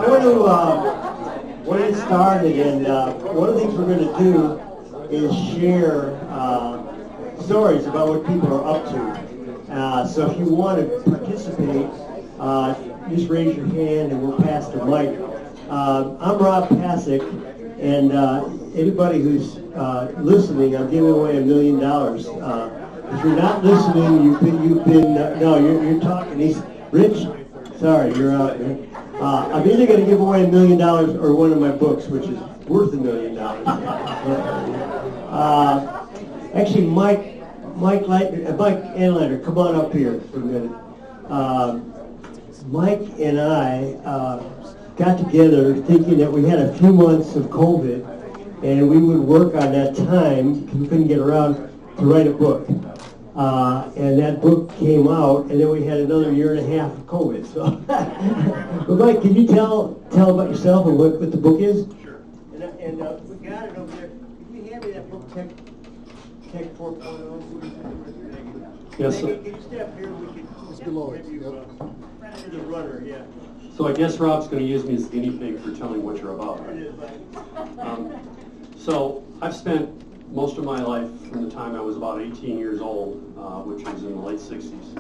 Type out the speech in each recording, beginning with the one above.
want to get started, and one of the things we're going to do is share stories about what people are up to. So if you want to participate, just raise your hand and we'll pass the mic. I'm Rob Pasick, and anybody who's listening, I'm giving away $1 million. If you're not listening, you've been no, you're talking. He's Rich. Sorry, you're out there. I'm either going to give away $1 million or one of my books, which is worth $1 million. Actually, Mike Anlander, come on up here for a minute. Mike and I got together thinking that we had a few months of COVID, and we would work on that time because we couldn't get around to write a book. And that book came out, and then we had another year and a half of COVID. So, but Mike, can you tell about yourself and what the book is? Sure. And we got it over there. Can you hand me that book, Tech 4.0? Yes. Can you step here? We can. It's below it. To the runner, yeah. So I guess Rob's going to use me as guinea pig for telling what you're about. It is, Mike. So I've spent most of my life from the time I was about 18 years old, which was in the late 60s.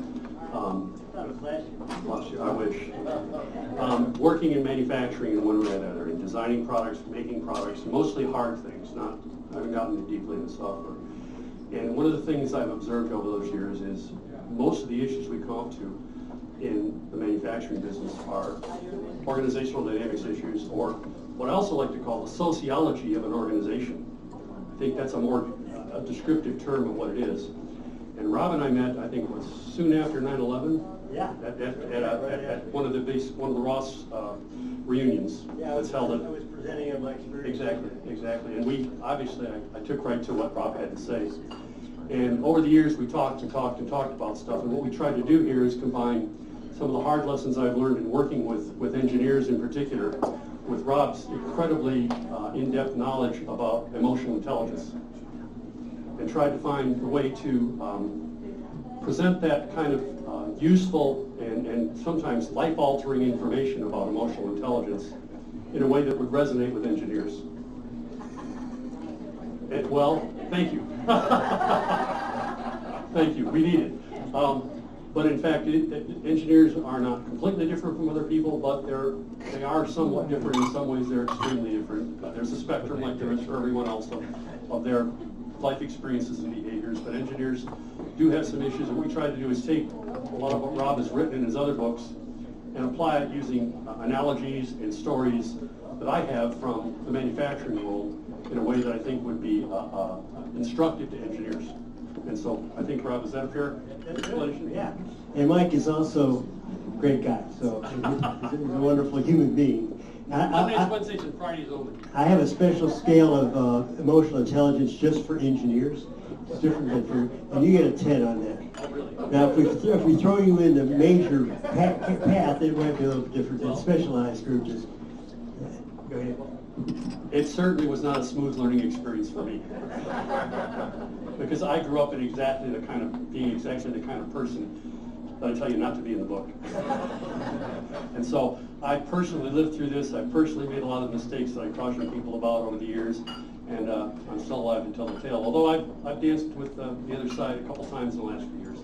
I wish. Working in manufacturing in one way or another, in designing products, making products, mostly hard things. I haven't gotten deeply into software. And one of the things I've observed over those years is most of the issues we come up to in the manufacturing business are organizational dynamics issues, or what I also like to call the sociology of an organization. I think that's a more descriptive term of what it is. And Rob and I met, I think, was soon after 9/11. Yeah. At one of the Ross reunions. Yeah, that's held I was presenting on my experience. Exactly. And we obviously, I took right to what Rob had to say. And over the years, we talked about stuff. And what we tried to do here is combine some of the hard lessons I've learned in working with engineers in particular, with Rob's incredibly in-depth knowledge about emotional intelligence, and tried to find a way to present that kind of useful and sometimes life-altering information about emotional intelligence in a way that would resonate with engineers. Well, thank you. Thank you. We need it. But in fact, engineers are not completely different from other people, but they are somewhat different. In some ways, they're extremely different. There's a spectrum, like there is for everyone else, of their life experiences and behaviors. But engineers do have some issues, and what we try to do is take a lot of what Rob has written in his other books and apply it using analogies and stories that I have from the manufacturing world in a way that I think would be instructive to engineers. And so I think, Rob, is that a fair explanation? Yeah. And Mike is also a great guy, so he's a wonderful human being. Mondays, Wednesdays, and Fridays only. I have a special scale of emotional intelligence just for engineers. It's different than for, and you get a 10 on that. Oh, really? Now, if we throw you in the major path, it might be a little different than specialized groups. Go ahead. It certainly was not a smooth learning experience for me. Because I grew up in exactly the kind of person that I tell you not to be in the book. And so I personally lived through this. I personally made a lot of mistakes that I cautioned people about over the years, and I'm still alive to tell the tale. Although I've danced with the other side a couple times in the last few years.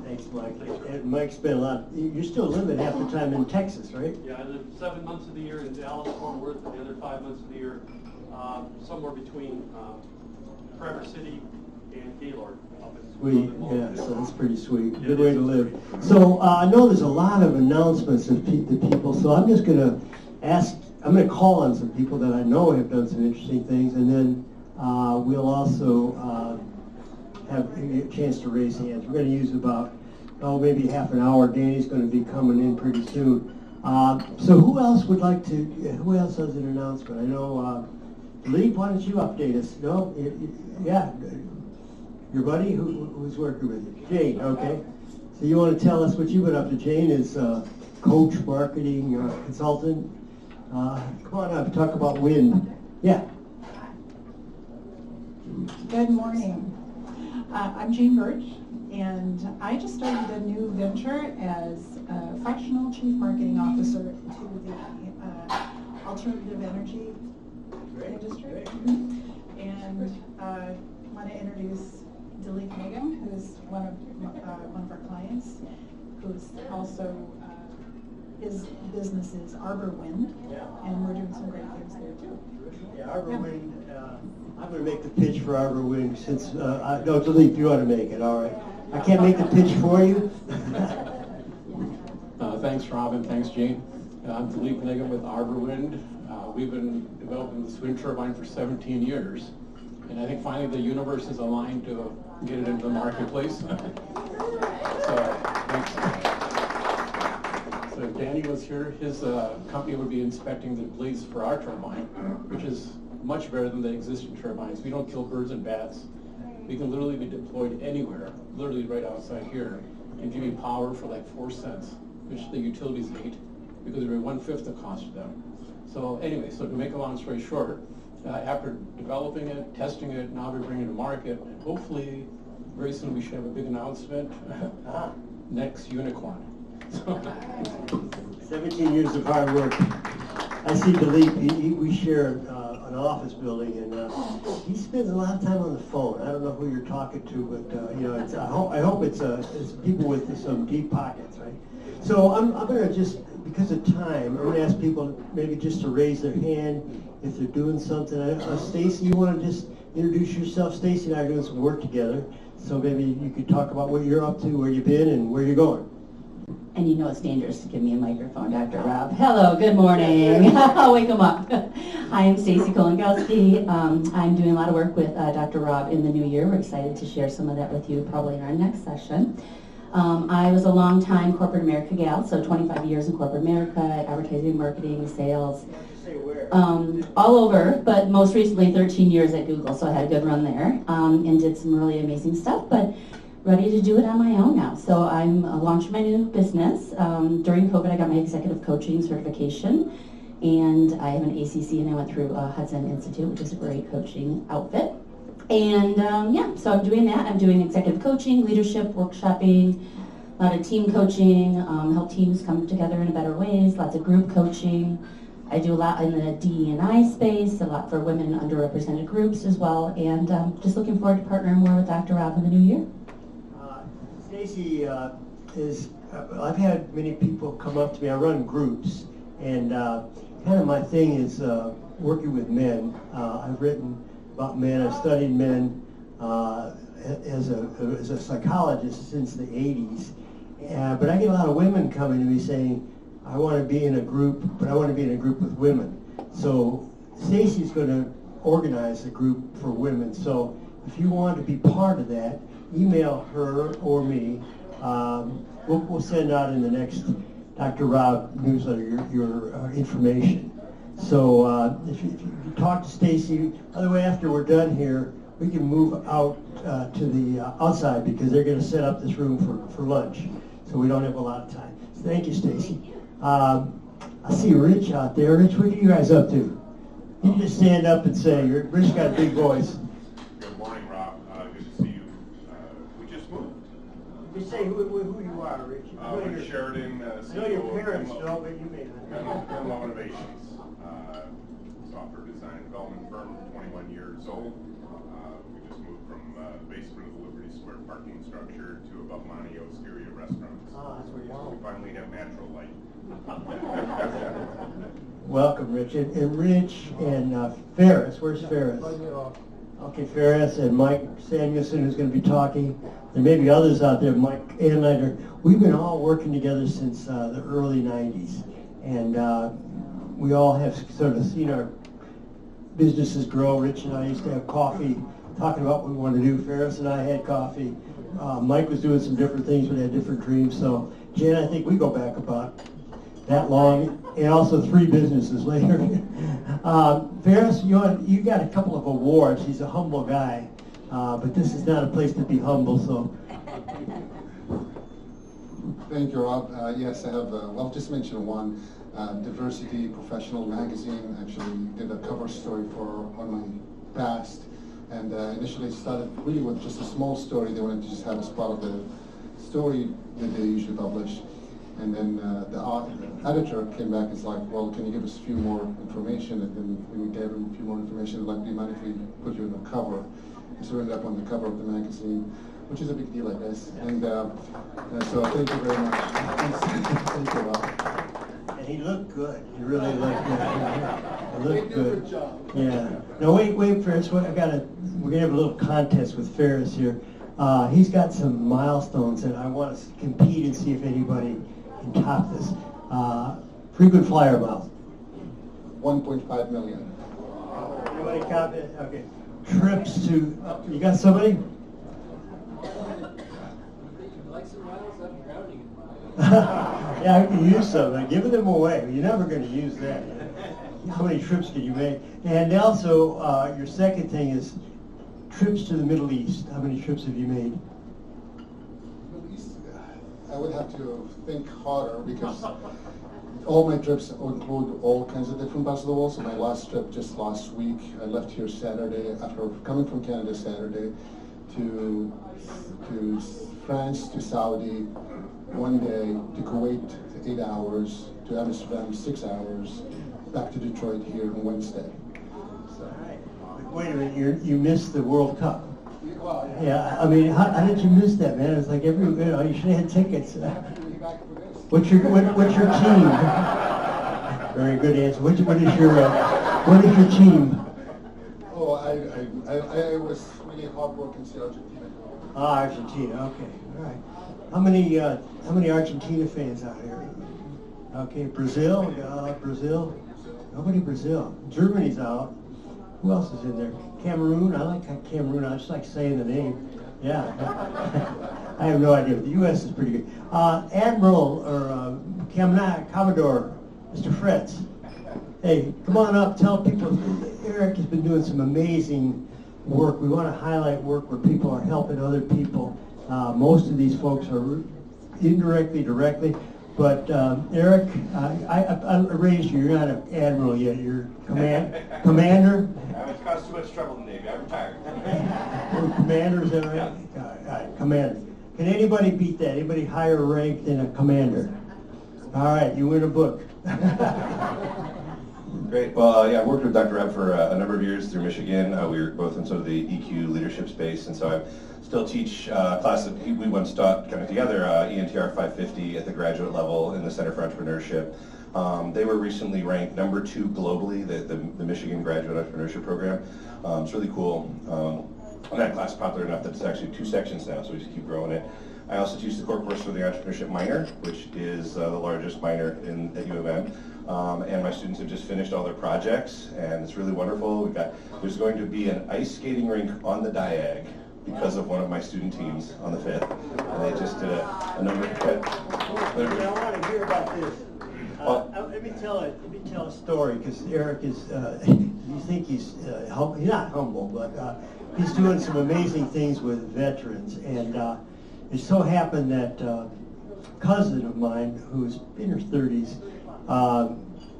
Thanks, Mike. And Mike spent a lot. You're still living half the time in Texas, right? Yeah, I live 7 months of the year in Dallas, Fort Worth, and the other 5 months of the year somewhere between Traverse City and Gaylord. Sweet, yeah, so that's pretty sweet. Good way to live. So I know there's a lot of announcements of people, so I'm just going to call on some people that I know have done some interesting things, and then we'll also have a chance to raise hands. We're going to use about, maybe half an hour. Danny's going to be coming in pretty soon. So who else has an announcement? I know, Lee, why don't you update us? No? Yeah. Your buddy? Who's working with you? Jane, okay. So you want to tell us what you've been up to? Jane is coach, marketing, consultant. Come on up, talk about wind. Yeah. Good morning. I'm Jane Birch, and I just started a new venture as a fractional chief marketing officer to the alternative energy industry. And I want to introduce Zingerman, who's one of our clients, who's also his business is Arbor Wind, and we're doing some great things there too. Yeah, Arbor Wind. I'm going to make the pitch for Arbor Wind since no, Dilip, you ought to make it. All right. I can't make the pitch for you. Thanks, Robin. Thanks, Jane. I'm Zingerman with Arbor Wind. We've been developing this wind turbine for 17 years, and I think finally the universe is aligned to get it into the marketplace. So, thanks. So if Danny was here, his company would be inspecting the blades for our turbine, which is much better than the existing turbines. We don't kill birds and bats. We can literally be deployed anywhere, literally right outside here, and give you power for like 4 cents, which the utilities hate, because we're 1/5 the cost of them. So anyway, so to make a long story short, after developing it, testing it, now we're bringing it to market, and hopefully very soon we should have a big announcement. Next unicorn. 17 years of hard work. I see Dilip, we share an office building, and he spends a lot of time on the phone. I don't know who you're talking to, but you know, it's, I hope it's people with some deep pockets, right? So I'm going to just, because of time, I'm going to ask people maybe just to raise their hand if they're doing something. Stacy, you want to just introduce yourself? Stacy and I are doing some work together, so maybe you could talk about what you're up to, where you've been, and where you're going. And you know it's dangerous to give me a microphone, Dr. Rob. Hello, good morning. I'll wake him up. I'm Stacy Kolengowski. I'm doing a lot of work with Dr. Rob in the new year. We're excited to share some of that with you probably in our next session. I was a long-time corporate America gal, so 25 years in corporate America, advertising, marketing, sales. All over, but most recently 13 years at Google, so I had a good run there, and did some really amazing stuff, but ready to do it on my own now. So I'm launching my new business. During COVID, I got my executive coaching certification, and I have an ACC, and I went through Hudson Institute, which is a great coaching outfit. And yeah, so I'm doing that. I'm doing executive coaching, leadership, workshopping, a lot of team coaching, help teams come together in better ways, lots of group coaching. I do a lot in the DE&I space, a lot for women and underrepresented groups as well, and just looking forward to partnering more with Dr. Rob in the new year. Stacy I've had many people come up to me. I run groups, and kind of my thing is working with men. I've written about men. I've studied men as a psychologist since the 80s. But I get a lot of women coming to me saying, I want to be in a group, but I want to be in a group with women. So Stacy's going to organize a group for women. So if you want to be part of that, email her or me. We'll send out in the next Dr. Rob newsletter your information. So if you talk to Stacy, by the way, after we're done here, we can move out to the outside because they're going to set up this room for lunch. So we don't have a lot of time. So thank you, Stacy. I see Rich out there. Rich, what are you guys up to? You can just stand up and say, Rich got a big voice. Good morning, Rob. Good to see you. We just moved. You say who you are, Rich. Rich Sheridan, CEO I know your of parents know, but you may not. Renewable Innovations, software design and development firm, 21 years old. We just moved from basement of the Liberty Square parking structure to above Monte Osteria restaurants. That's where you are. We finally have natural light. Welcome, Rich. And Rich and Ferris. Where's Ferris? Okay, Ferris and Mike Samuelson, who's going to be talking. There may be others out there, Mike Anlider. We've been all working together since the early 90s. And we all have sort of seen our businesses grow. Rich and I used to have coffee talking about what we wanted to do. Ferris and I had coffee. Mike was doing some different things, but had different dreams. So, Jen, I think we go back about that long, and also 3 businesses later. Ferris, you got a couple of awards. He's a humble guy, but this is not a place to be humble, so. Thank you, Rob. Yes, I have, well, just mention one. Diversity Professional Magazine actually did a cover story on my past, and initially started really with just a small story. They wanted to just have as part of the story that they usually publish. And then the editor came back and was like, well, can you give us a few more information? And then we gave him a few more information, like, do you mind if we put you on the cover? And so we ended up on the cover of the magazine, which is a big deal, I guess. And so thank you very much. Thank you, Rob. And he looked good. He really looked good. He looked good. Good job. Yeah. No, wait, Ferris. We're gonna have a little contest with Ferris here. He's got some milestones, and I want to compete and see if anybody can top this. Frequent flyer miles. 1.5 million. Anybody copy it? Okay. Trips to. You got somebody? Yeah, I can use some. I'm giving them away. You're never going to use that. How many trips can you make? And also, your second thing is trips to the Middle East. How many trips have you made? Middle East, I would have to think harder because all my trips include all kinds of different parts of the world. So my last trip just last week, I left here Saturday, after coming from Canada Saturday, to France, to Saudi, 1 day, to Kuwait, 8 hours, to Amsterdam, 6 hours, back to Detroit here on Wednesday. So. All right. Wait a minute, you missed the World Cup. Yeah, I mean, how did you miss that, man? It's like you should have had tickets. What's your team? Very good answer. What is your team? Oh, I was really heartbroken to see Argentina. Ah, Argentina. Okay, all right. How many Argentina fans out here? Okay, Brazil. Brazil. Nobody Brazil. Germany's out. Who else is in there? Cameroon. I like Cameroon. I just like saying the name. Yeah. I have no idea. The U.S. is pretty good. Admiral or Commodore, Mr. Fritz. Hey, come on up. Tell people. Eric has been doing some amazing work. We want to highlight work where people are helping other people. Most of these folks are indirectly, directly. But Eric, I raised you. You're not an admiral yet. You're commander. It's caused too much trouble in the Navy. I'm retired. You're commander, is that right? Yeah. All right, commander. Can anybody beat that? Anybody higher ranked than a commander? All right, you win a book. Great. Well, yeah, I worked with Dr. Reb for a number of years through Michigan. We were both in sort of the EQ leadership space, and so I still teach class that we once taught kind of together, ENTR 550 at the graduate level in the Center for Entrepreneurship. They were recently ranked number 2 globally, the Michigan Graduate Entrepreneurship Program. It's really cool. And that class is popular enough that it's actually 2 sections now, so we just keep growing it. I also teach the core course for the Entrepreneurship Minor, which is the largest minor at U of M. And my students have just finished all their projects, and it's really wonderful. There's going to be an ice skating rink on the Diag because of one of my student teams on the 5th. And they just did a number of... I want to hear about this. Let me tell a story, because Eric is, you think he's not humble, but he's doing some amazing things with veterans. And it so happened that a cousin of mine, who's in her 30s,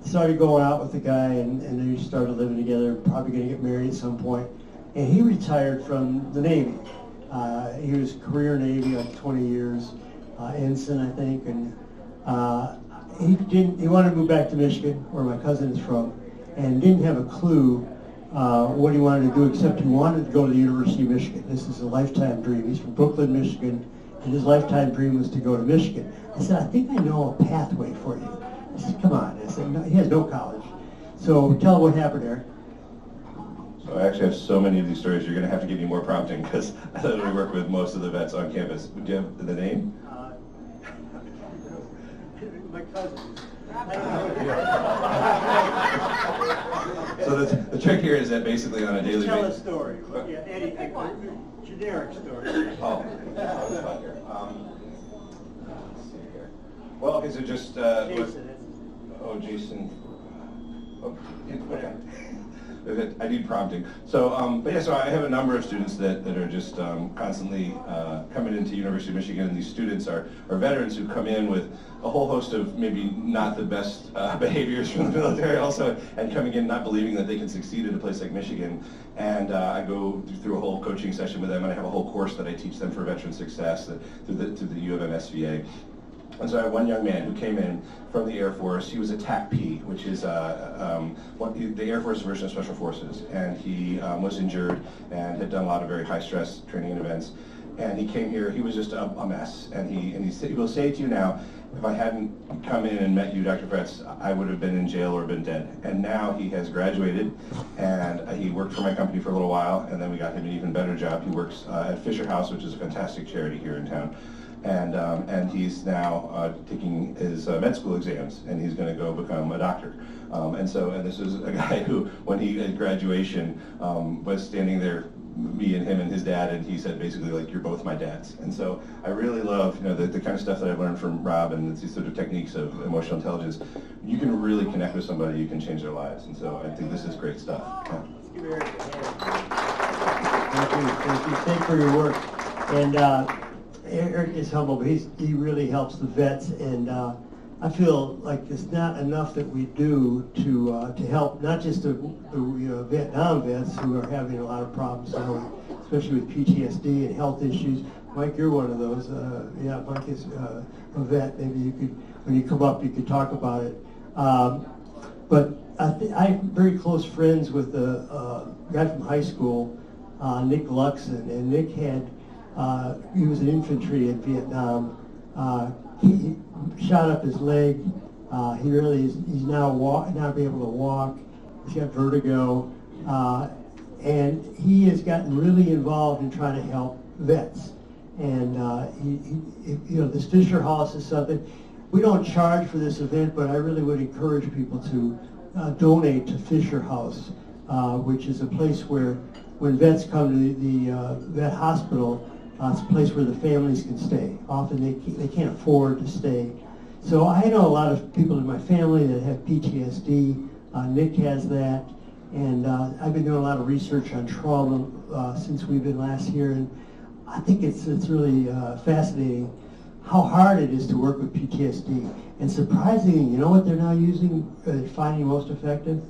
started going out with a guy, and they started living together, probably going to get married at some point. And he retired from the Navy. He was career Navy, like 20 years, ensign, I think, and he wanted to move back to Michigan, where my cousin is from, and didn't have a clue what he wanted to do, except he wanted to go to the University of Michigan. This is a lifetime dream. He's from Brooklyn, Michigan, and his lifetime dream was to go to Michigan. I said, I think I know a pathway for you. He said, come on. I said, no, he has no college. So tell what happened, Eric. So I actually have so many of these stories, you're going to have to give me more prompting, because I literally work with most of the vets on campus. Do you have the name? My cousin. So the trick here is that basically on a daily Tell a basis... story. Yeah, anything. Generic story. Oh, that's fine here. Let's see here. Well, okay, so just... Jason. Jason. Oh, okay. I need prompting. So, but yeah, so I have a number of students that are just constantly coming into University of Michigan, and these students are veterans who come in with a whole host of maybe not the best behaviors from the military also, and coming in not believing that they can succeed at a place like Michigan. And I go through a whole coaching session with them, and I have a whole course that I teach them for veteran success through the U of M SVA. And so I have one young man who came in from the Air Force. He was a TACP, which is the Air Force version of Special Forces. And he was injured and had done a lot of very high-stress training and events. And he came here, he was just a mess. And he will say to you now, if I hadn't come in and met you, Dr. Fretz, I would have been in jail or been dead. And now he has graduated, and he worked for my company for a little while, and then we got him an even better job. He works at Fisher House, which is a fantastic charity here in town. And he's now taking his med school exams, and he's going to go become a doctor. And this is a guy who, when he at graduation, was standing there, me and him and his dad, and he said basically like, you're both my dads. And so I really love, the kind of stuff that I've learned from Rob and these sort of techniques of emotional intelligence. You can really connect with somebody, you can change their lives. And so I think this is great stuff. Yeah. Thank you for your work. And Eric is humble, but he really helps the vets, and I feel like it's not enough that we do to help not just the Vietnam vets who are having a lot of problems now, especially with PTSD and health issues. Mike, you're one of those. Yeah, Mike is a vet. Maybe you could, when you come up, you could talk about it. But I'm very close friends with a guy from high school, Nick Luxon, and Nick had. He was in infantry in Vietnam. He shot up his leg. He's now be able to walk. He's got vertigo, and he has gotten really involved in trying to help vets. And this Fisher House is something we don't charge for this event, but I really would encourage people to donate to Fisher House, which is a place where, when vets come to the vet hospital. It's a place where the families can stay. Often they can't afford to stay. So I know a lot of people in my family that have PTSD. Nick has that. And I've been doing a lot of research on trauma since we've been last here. And I think it's really fascinating how hard it is to work with PTSD. And surprisingly, you know what they're now using, finding most effective?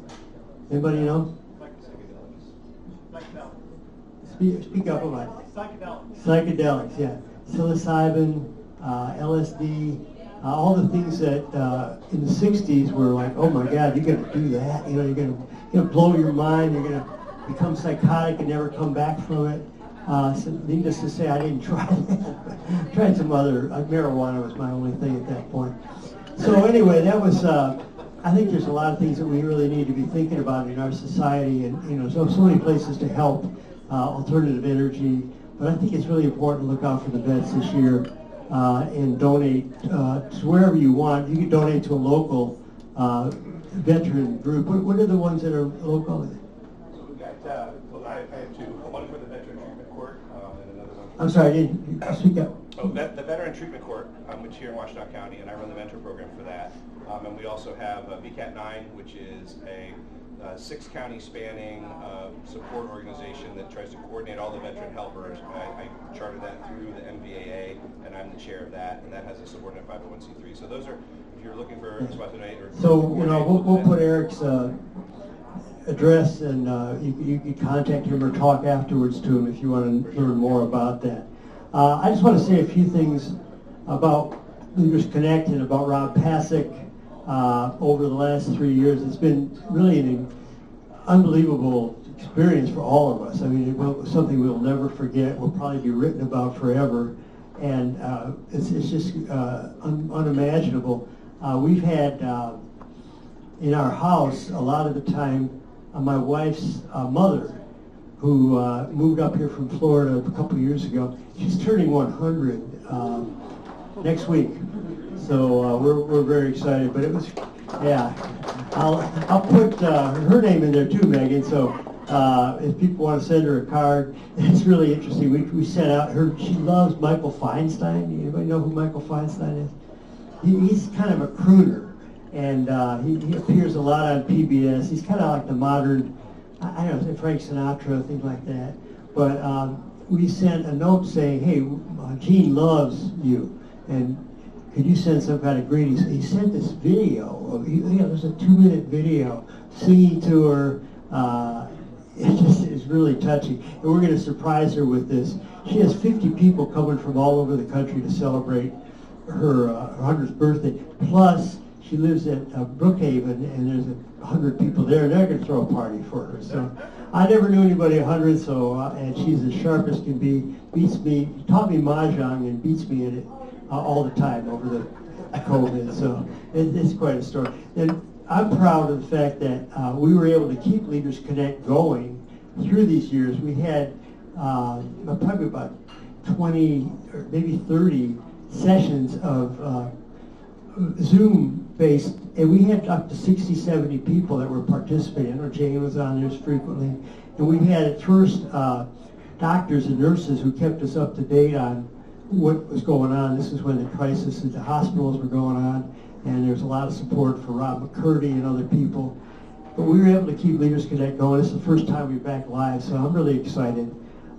Anybody know? Speak up about it. Psychedelics, yeah. Psilocybin, LSD, all the things that in the 60s were like, oh my God, you're going to do that. You're going to blow your mind. You're going to become psychotic and never come back from it. So needless to say, I didn't try that. Tried some other, marijuana was my only thing at that point. So anyway, that was, I think there's a lot of things that we really need to be thinking about in our society, and so many places to help. Alternative energy, but I think it's really important to look out for the vets this year and donate to wherever you want. You can donate to a local veteran group. What are the ones that are local? We've got, I have two. One for the Veteran Treatment Court and another one for... I'm sorry, I didn't speak up. Oh, the Veteran Treatment Court, which here in Washtenaw County, and I run the mentor program for that. And we also have VCAT 9, which is a 6-county spanning support organization that tries to coordinate all the veteran helpers. I chartered that through the MVAA, and I'm the chair of that, and that has a subordinate 501c3. So those are, if you're looking for a spot donate or... So, we'll put Eric's address, and you can contact him or talk afterwards to him if you want to learn more about that. I just want to say a few things about LeadersConnect and about Rob Pasick. Over the last 3 years, it's been really an unbelievable experience for all of us. I mean, something we'll never forget. Will probably be written about forever, and it's just unimaginable. We've had in our house a lot of the time my wife's mother, who moved up here from Florida a couple of years ago. She's turning 100 next week. So we're very excited, but it was, yeah. I'll put her name in there too, Megan. So if people want to send her a card, it's really interesting. We sent out her. She loves Michael Feinstein. Anybody know who Michael Feinstein is? He's kind of a crooner, and he appears a lot on PBS. He's kind of like the modern, I don't know, Frank Sinatra, things like that. But we sent a note saying, hey, Gene loves you, and could you send some kind of greeting? So he sent this video. There's a 2-minute video singing to her. It just is really touching. And we're going to surprise her with this. She has 50 people coming from all over the country to celebrate. her 100th birthday. Plus, she lives at Brookhaven, and there's 100 people there, and they're going to throw a party for her. So I never knew anybody 100, so, and she's as sharp as can be, beats me, taught me Mahjong and beats me at it all the time over the COVID, so it's quite a story. And I'm proud of the fact that we were able to keep LeadersConnect going through these years. We had probably about 20 or maybe 30 sessions of Zoom-based, and we had up to 60, 70 people that were participating. I know Jane was on there frequently. And we had at first doctors and nurses who kept us up to date on what was going on. This is when the crisis at the hospitals were going on, and there's a lot of support for Rob McCurdy and other people. But we were able to keep LeadersConnect going. This is the first time we're back live, so I'm really excited.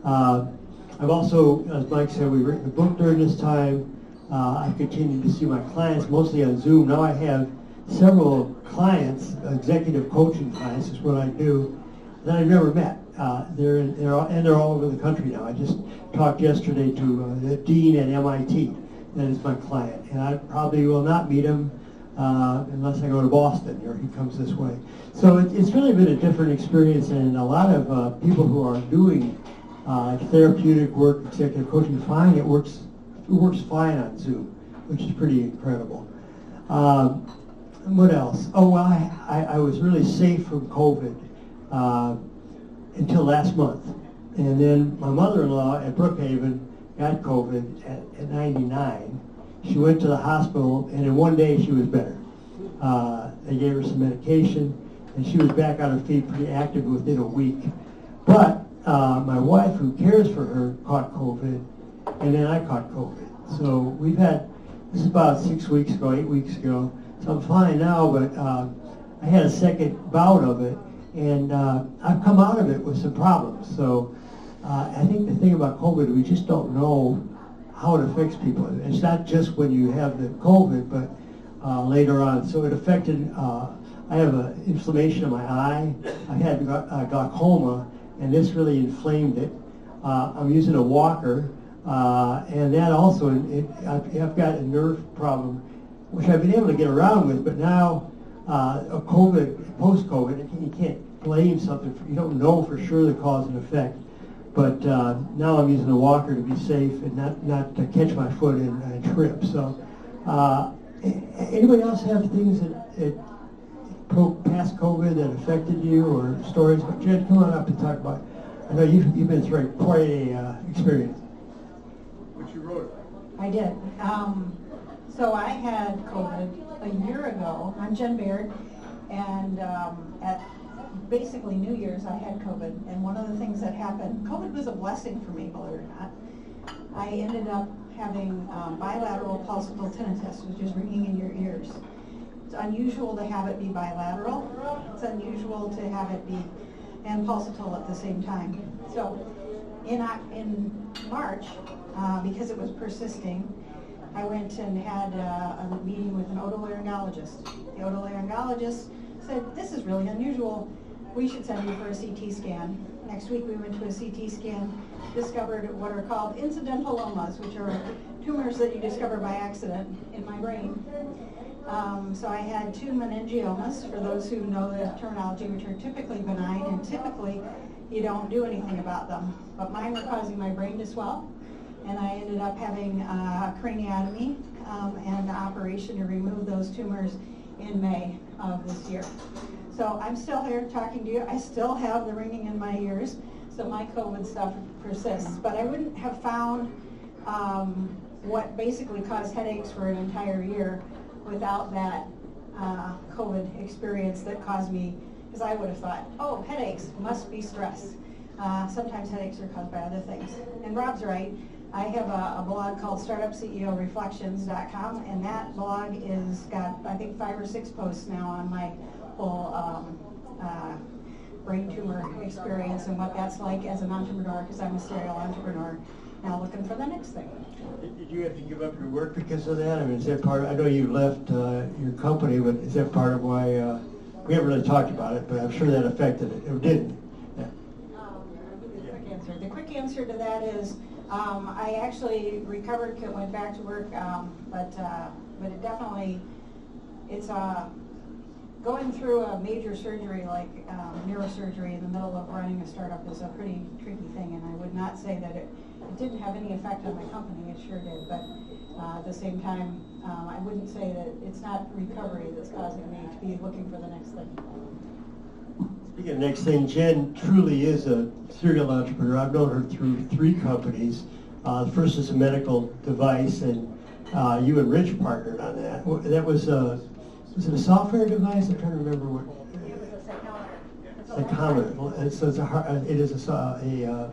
I've also, as Mike said, we've written a book during this time. I continue to see my clients mostly on Zoom. Now I have several clients, executive coaching clients is what I do, that I've never met. They're all over the country now. I just talked yesterday to the dean at MIT, that is my client, and I probably will not meet him unless I go to Boston or he comes this way. So it's really been a different experience, and a lot of people who are doing therapeutic work, executive coaching, find it works fine on Zoom, which is pretty incredible. What else? Oh, well, I was really safe from COVID until last month. And then my mother-in-law at Brookhaven got COVID at 99. She went to the hospital, and in one day she was better. They gave her some medication, and she was back on her feet pretty active within a week. But my wife, who cares for her, caught COVID, and then I caught COVID. So we've had, this is about 8 weeks ago, so I'm fine now, but I had a second bout of it, and I've come out of it with some problems. So I think the thing about COVID, we just don't know how it affects people. It's not just when you have the COVID, but later on. So it affected, I have an inflammation in my eye. I had glaucoma, and this really inflamed it. I'm using a walker, and that also, I've got a nerve problem, which I've been able to get around with, but now post-COVID, you can't blame something, you don't know for sure the cause and effect. But now I'm using a walker to be safe and not to catch my foot and trip. So anybody else have things that past COVID that affected you, or stories? Jed, come on up and talk about it. I know you've been through quite a experience. What you wrote? I did. So I had COVID a year ago. I'm Jen Baird, and at basically New Year's I had COVID, and one of the things that happened, COVID was a blessing for me, believe it or not. I ended up having bilateral pulsatile tinnitus, which is ringing in your ears. It's unusual to have it be bilateral. It's unusual to have it be and pulsatile at the same time. So in March, because it was persisting, I went and had a meeting with an otolaryngologist. The otolaryngologist said, "This is really unusual. We should send you for a CT scan." Next week we went to a CT scan, discovered what are called incidentalomas, which are tumors that you discover by accident in my brain. So I had 2 meningiomas, for those who know the terminology, which are typically benign, and typically you don't do anything about them. But mine were causing my brain to swell, and I ended up having a craniotomy and an operation to remove those tumors in May of this year. So I'm still here talking to you. I still have the ringing in my ears, so my COVID stuff persists. But I wouldn't have found what basically caused headaches for an entire year without that COVID experience that caused me, because I would have thought, oh, headaches must be stress. Sometimes headaches are caused by other things. And Rob's right. I have a blog called StartupCEOReflections.com, and that blog is got, I think, 5 or 6 posts now on my whole brain tumor experience and what that's like as an entrepreneur, because I'm a serial entrepreneur now looking for the next thing. Did you have to give up your work because of that? I mean, is that part, I know you left your company, but is that part of why, we haven't really talked about it, but I'm sure that affected it. It didn't. Yeah. The quick answer to that is, I actually recovered, went back to work, but it definitely, it's going through a major surgery like neurosurgery in the middle of running a startup is a pretty tricky thing, and I would not say that it didn't have any effect on my company. It sure did, but at the same time, I wouldn't say that it's not recovery that's causing me to be looking for the next thing. Speaking of next thing, Jen truly is a serial entrepreneur. I've known her through 3 companies. The first is a medical device, and you and Rich partnered on that. That was it a software device? I'm trying to remember what. It was a psychometer. Psychometer. Well, so it is a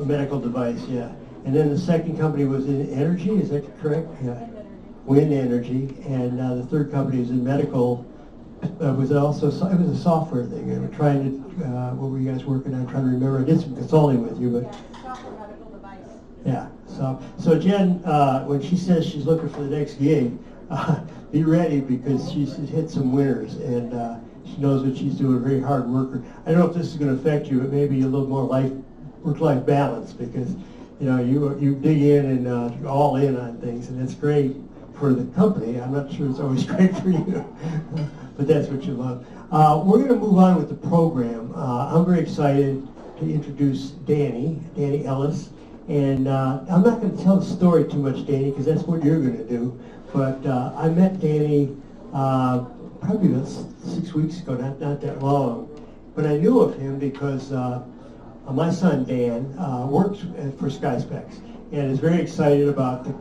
medical device, yeah. And then the second company was in energy. Is that correct? Yeah. Wind energy, and the third company is in medical. Was also it was a software thing. And we're trying to what were you guys working on? I'm trying to remember. I did some consulting with you, but Software medical device. yeah. So Jen, when she says she's looking for the next gig, be ready because she's hit some winners and she knows what she's doing. Very hard worker. I don't know if this is going to affect you, but maybe a little more work-life balance because you know you dig in and you're all in on things, and it's great for the company. I'm not sure it's always great for you, but that's what you love. We're going to move on with the program. I'm very excited to introduce Danny Ellis. And I'm not going to tell the story too much, Danny, because that's what you're going to do. But I met Danny probably about 6 weeks ago, not that long. But I knew of him because my son, Dan, works for SkySpecs and is very excited about the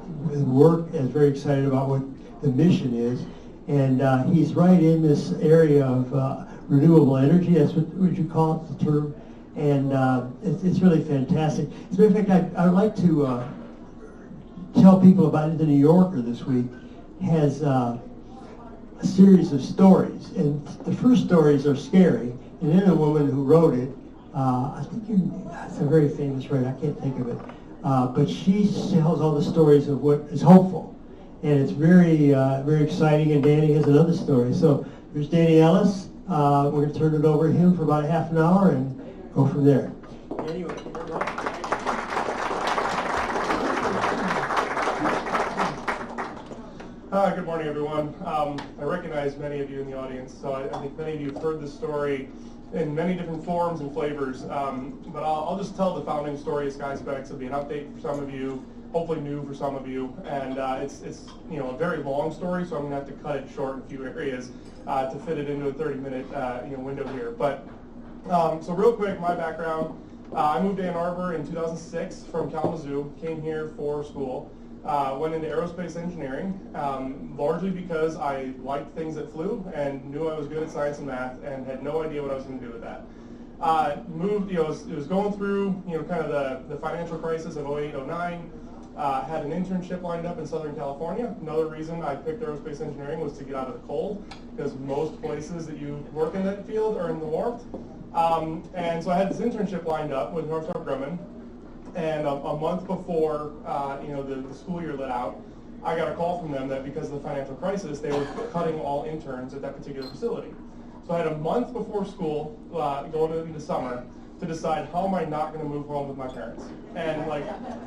work, is very excited about what the mission is. And he's right in this area of renewable energy. That's what you call it, the term. And it's really fantastic. As a matter of fact, I would like to tell people about it. The New Yorker this week has a series of stories. And the first stories are scary. And then the woman who wrote it, I think it's a very famous writer, I can't think of it. But she tells all the stories of what is hopeful. And it's very, very exciting. And Danny has another story. So here's Danny Ellis. We're going to turn it over to him for about half an hour and go from there. Anyway, thank you very much. Good morning, everyone. I recognize many of you in the audience, so I think many of you have heard this story in many different forms and flavors. But I'll just tell the founding story of SkySpecs. It'll be an update for some of you, hopefully new for some of you, and it's a very long story, so I'm going to have to cut it short in a few areas to fit it into a 30-minute window here. But so real quick, my background. I moved to Ann Arbor in 2006 from Kalamazoo, came here for school, went into aerospace engineering, largely because I liked things that flew and knew I was good at science and math and had no idea what I was going to do with that. Moved, it was going through, kind of the financial crisis of 08, 09, had an internship lined up in Southern California. Another reason I picked aerospace engineering was to get out of the cold, because most places that you work in that field are in the warmth. And so I had this internship lined up with Northrop Grumman, and a month before the school year let out, I got a call from them that because of the financial crisis, they were cutting all interns at that particular facility. So I had a month before school, going into summer, to decide how am I not going to move home with my parents. And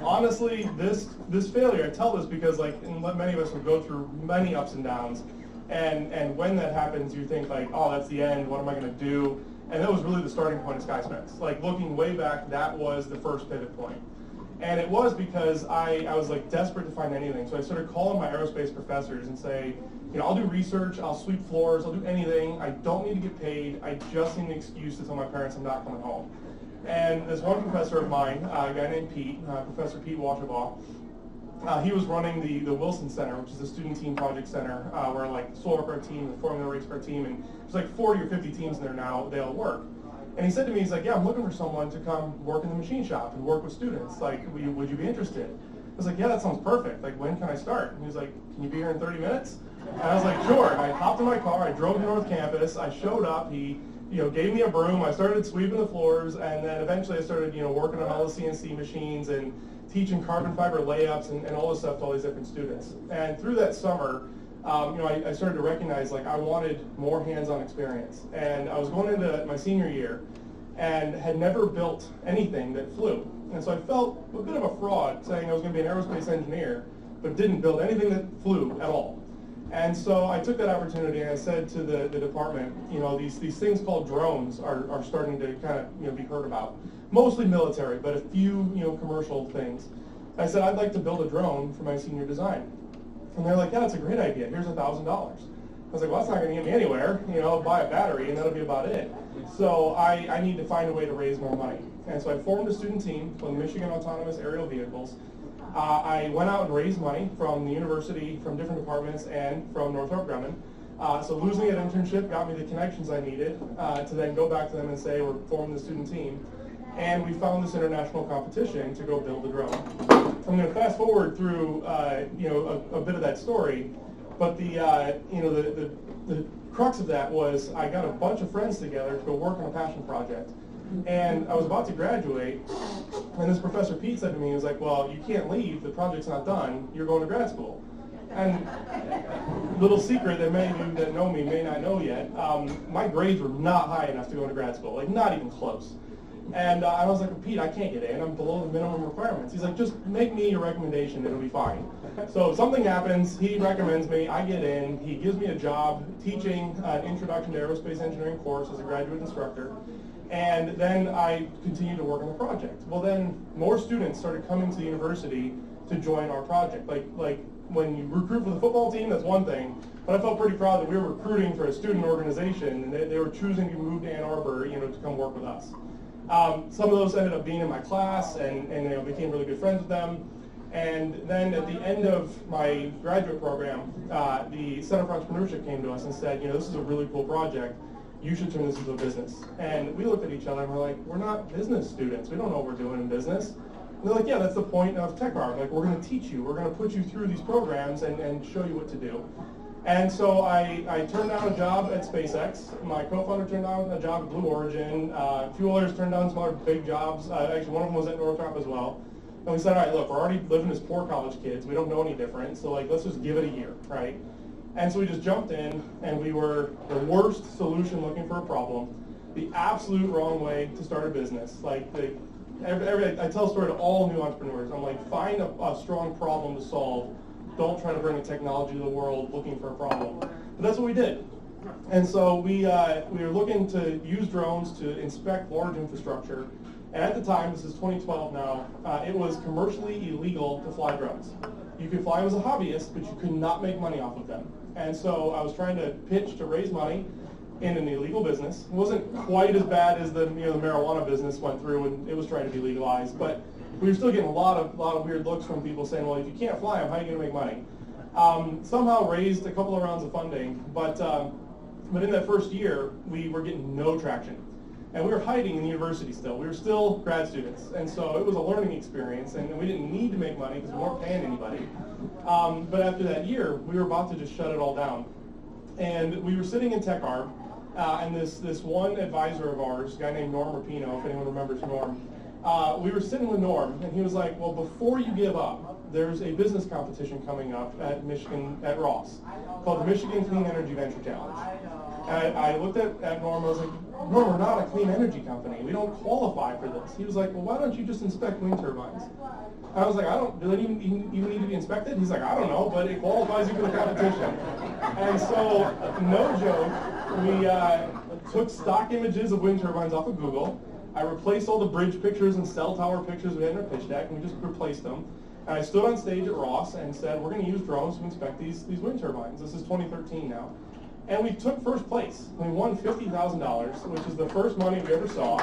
honestly, this failure, I tell this because many of us would go through many ups and downs, and when that happens, you think oh, that's the end. What am I going to do? And that was really the starting point of SkySpecs. Looking way back, that was the first pivot point. And it was because I was desperate to find anything. So I started calling my aerospace professors and say, I'll do research, I'll sweep floors, I'll do anything. I don't need to get paid. I just need an excuse to tell my parents I'm not coming home. And this one professor of mine, a guy named Pete, Professor Pete Washabaugh, he was running the Wilson Center, which is a student team project center, where the solar car team, the Formula race car team, and there's 40 or 50 teams in there now, they all work. And he said to me, he's like, yeah, I'm looking for someone to come work in the machine shop and work with students. Would you be interested? I was like, yeah, that sounds perfect. When can I start? And he was like, can you be here in 30 minutes? And I was like, sure. And I hopped in my car, I drove to North Campus, I showed up, he gave me a broom, I started sweeping the floors, and then eventually I started, working on all the CNC machines and teaching carbon fiber layups and all this stuff to all these different students. And through that summer, I started to recognize I wanted more hands-on experience. And I was going into my senior year and had never built anything that flew. And so I felt a bit of a fraud saying I was going to be an aerospace engineer, but didn't build anything that flew at all. And so I took that opportunity and I said to the department, you know, these things called drones are starting to kind of, you know, be heard about. Mostly military, but a few, you know, commercial things. I said, I'd like to build a drone for my senior design. And they're like, yeah, that's a great idea. Here's $1,000. I was like, well, that's not going to get me anywhere. You know, I'll buy a battery and that'll be about it. So I need to find a way to raise more money. And so I formed a student team with Michigan Autonomous Aerial Vehicles. I went out and raised money from the university, from different departments, and from Northrop Grumman. So losing that internship got me the connections I needed to then go back to them and say, we're forming the student team. And we found this international competition to go build a drone. I'm going to fast forward through, you know, a bit of that story, but the, you know, the crux of that was I got a bunch of friends together to go work on a passion project. And I was about to graduate, and this Professor Pete said to me, he was like, well, you can't leave, the project's not done, you're going to grad school. And little secret that many of you that know me may not know yet, my grades were not high enough to go to grad school, like not even close. And I was like, Pete, I can't get in, I'm below the minimum requirements. He's like, just make me your recommendation, it'll be fine. So something happens, he recommends me, I get in, he gives me a job teaching an introduction to aerospace engineering course as a graduate instructor. And then I continued to work on the project. Well, then more students started coming to the university to join our project. Like when you recruit for the football team, that's one thing. But I felt pretty proud that we were recruiting for a student organization, and they were choosing to move to Ann Arbor, you know, to come work with us. Some of those ended up being in my class, and you know, became really good friends with them. And then at the end of my graduate program, the Center for Entrepreneurship came to us and said, you know, this is a really cool project. You should turn this into a business. And we looked at each other and we're like, we're not business students. We don't know what we're doing in business. And they're like, yeah, that's the point of Tech Arbor. Like, we're going to teach you. We're going to put you through these programs and show you what to do. And so I turned down a job at SpaceX. My co-founder turned down a job at Blue Origin. A few others turned down some other big jobs. Actually, one of them was at Northrop as well. And we said, all right, look, we're already living as poor college kids. We don't know any different. So, like, let's just give it a year, right? And so we just jumped in, and we were the worst solution looking for a problem, the absolute wrong way to start a business. Like, I tell a story to all new entrepreneurs. I'm like, find a strong problem to solve. Don't try to bring a technology to the world looking for a problem. But that's what we did. And so we were looking to use drones to inspect large infrastructure. And at the time, this is 2012 now, it was commercially illegal to fly drones. You could fly them as a hobbyist, but you could not make money off of them. And so I was trying to pitch to raise money in an illegal business. It wasn't quite as bad as the marijuana business went through and it was trying to be legalized, but we were still getting a lot of weird looks from people saying, well, if you can't fly them, how are you going to make money? Somehow raised a couple of rounds of funding, but in that first year, we were getting no traction. And we were hiding in the university still. We were still grad students. And so it was a learning experience, and we didn't need to make money because we weren't paying anybody. But after that year, we were about to just shut it all down. And we were sitting in Tech Arb, and this one advisor of ours, a guy named Norm Rapino, if anyone remembers Norm, we were sitting with Norm, and he was like, well, before you give up, there's a business competition coming up at Michigan, at Ross, called the Michigan Clean Energy Venture Challenge. And I looked at Norm, I was like, Norm, we're not a clean energy company. We don't qualify for this. He was like, well, why don't you just inspect wind turbines? And I was like, do they even need to be inspected? He's like, I don't know, but it qualifies you for the competition. And so, no joke, we took stock images of wind turbines off of Google. I replaced all the bridge pictures and cell tower pictures we had in our pitch deck, and we just replaced them. And I stood on stage at Ross and said, we're going to use drones to inspect these wind turbines. This is 2013 now. And we took first place. We won $50,000, which is the first money we ever saw.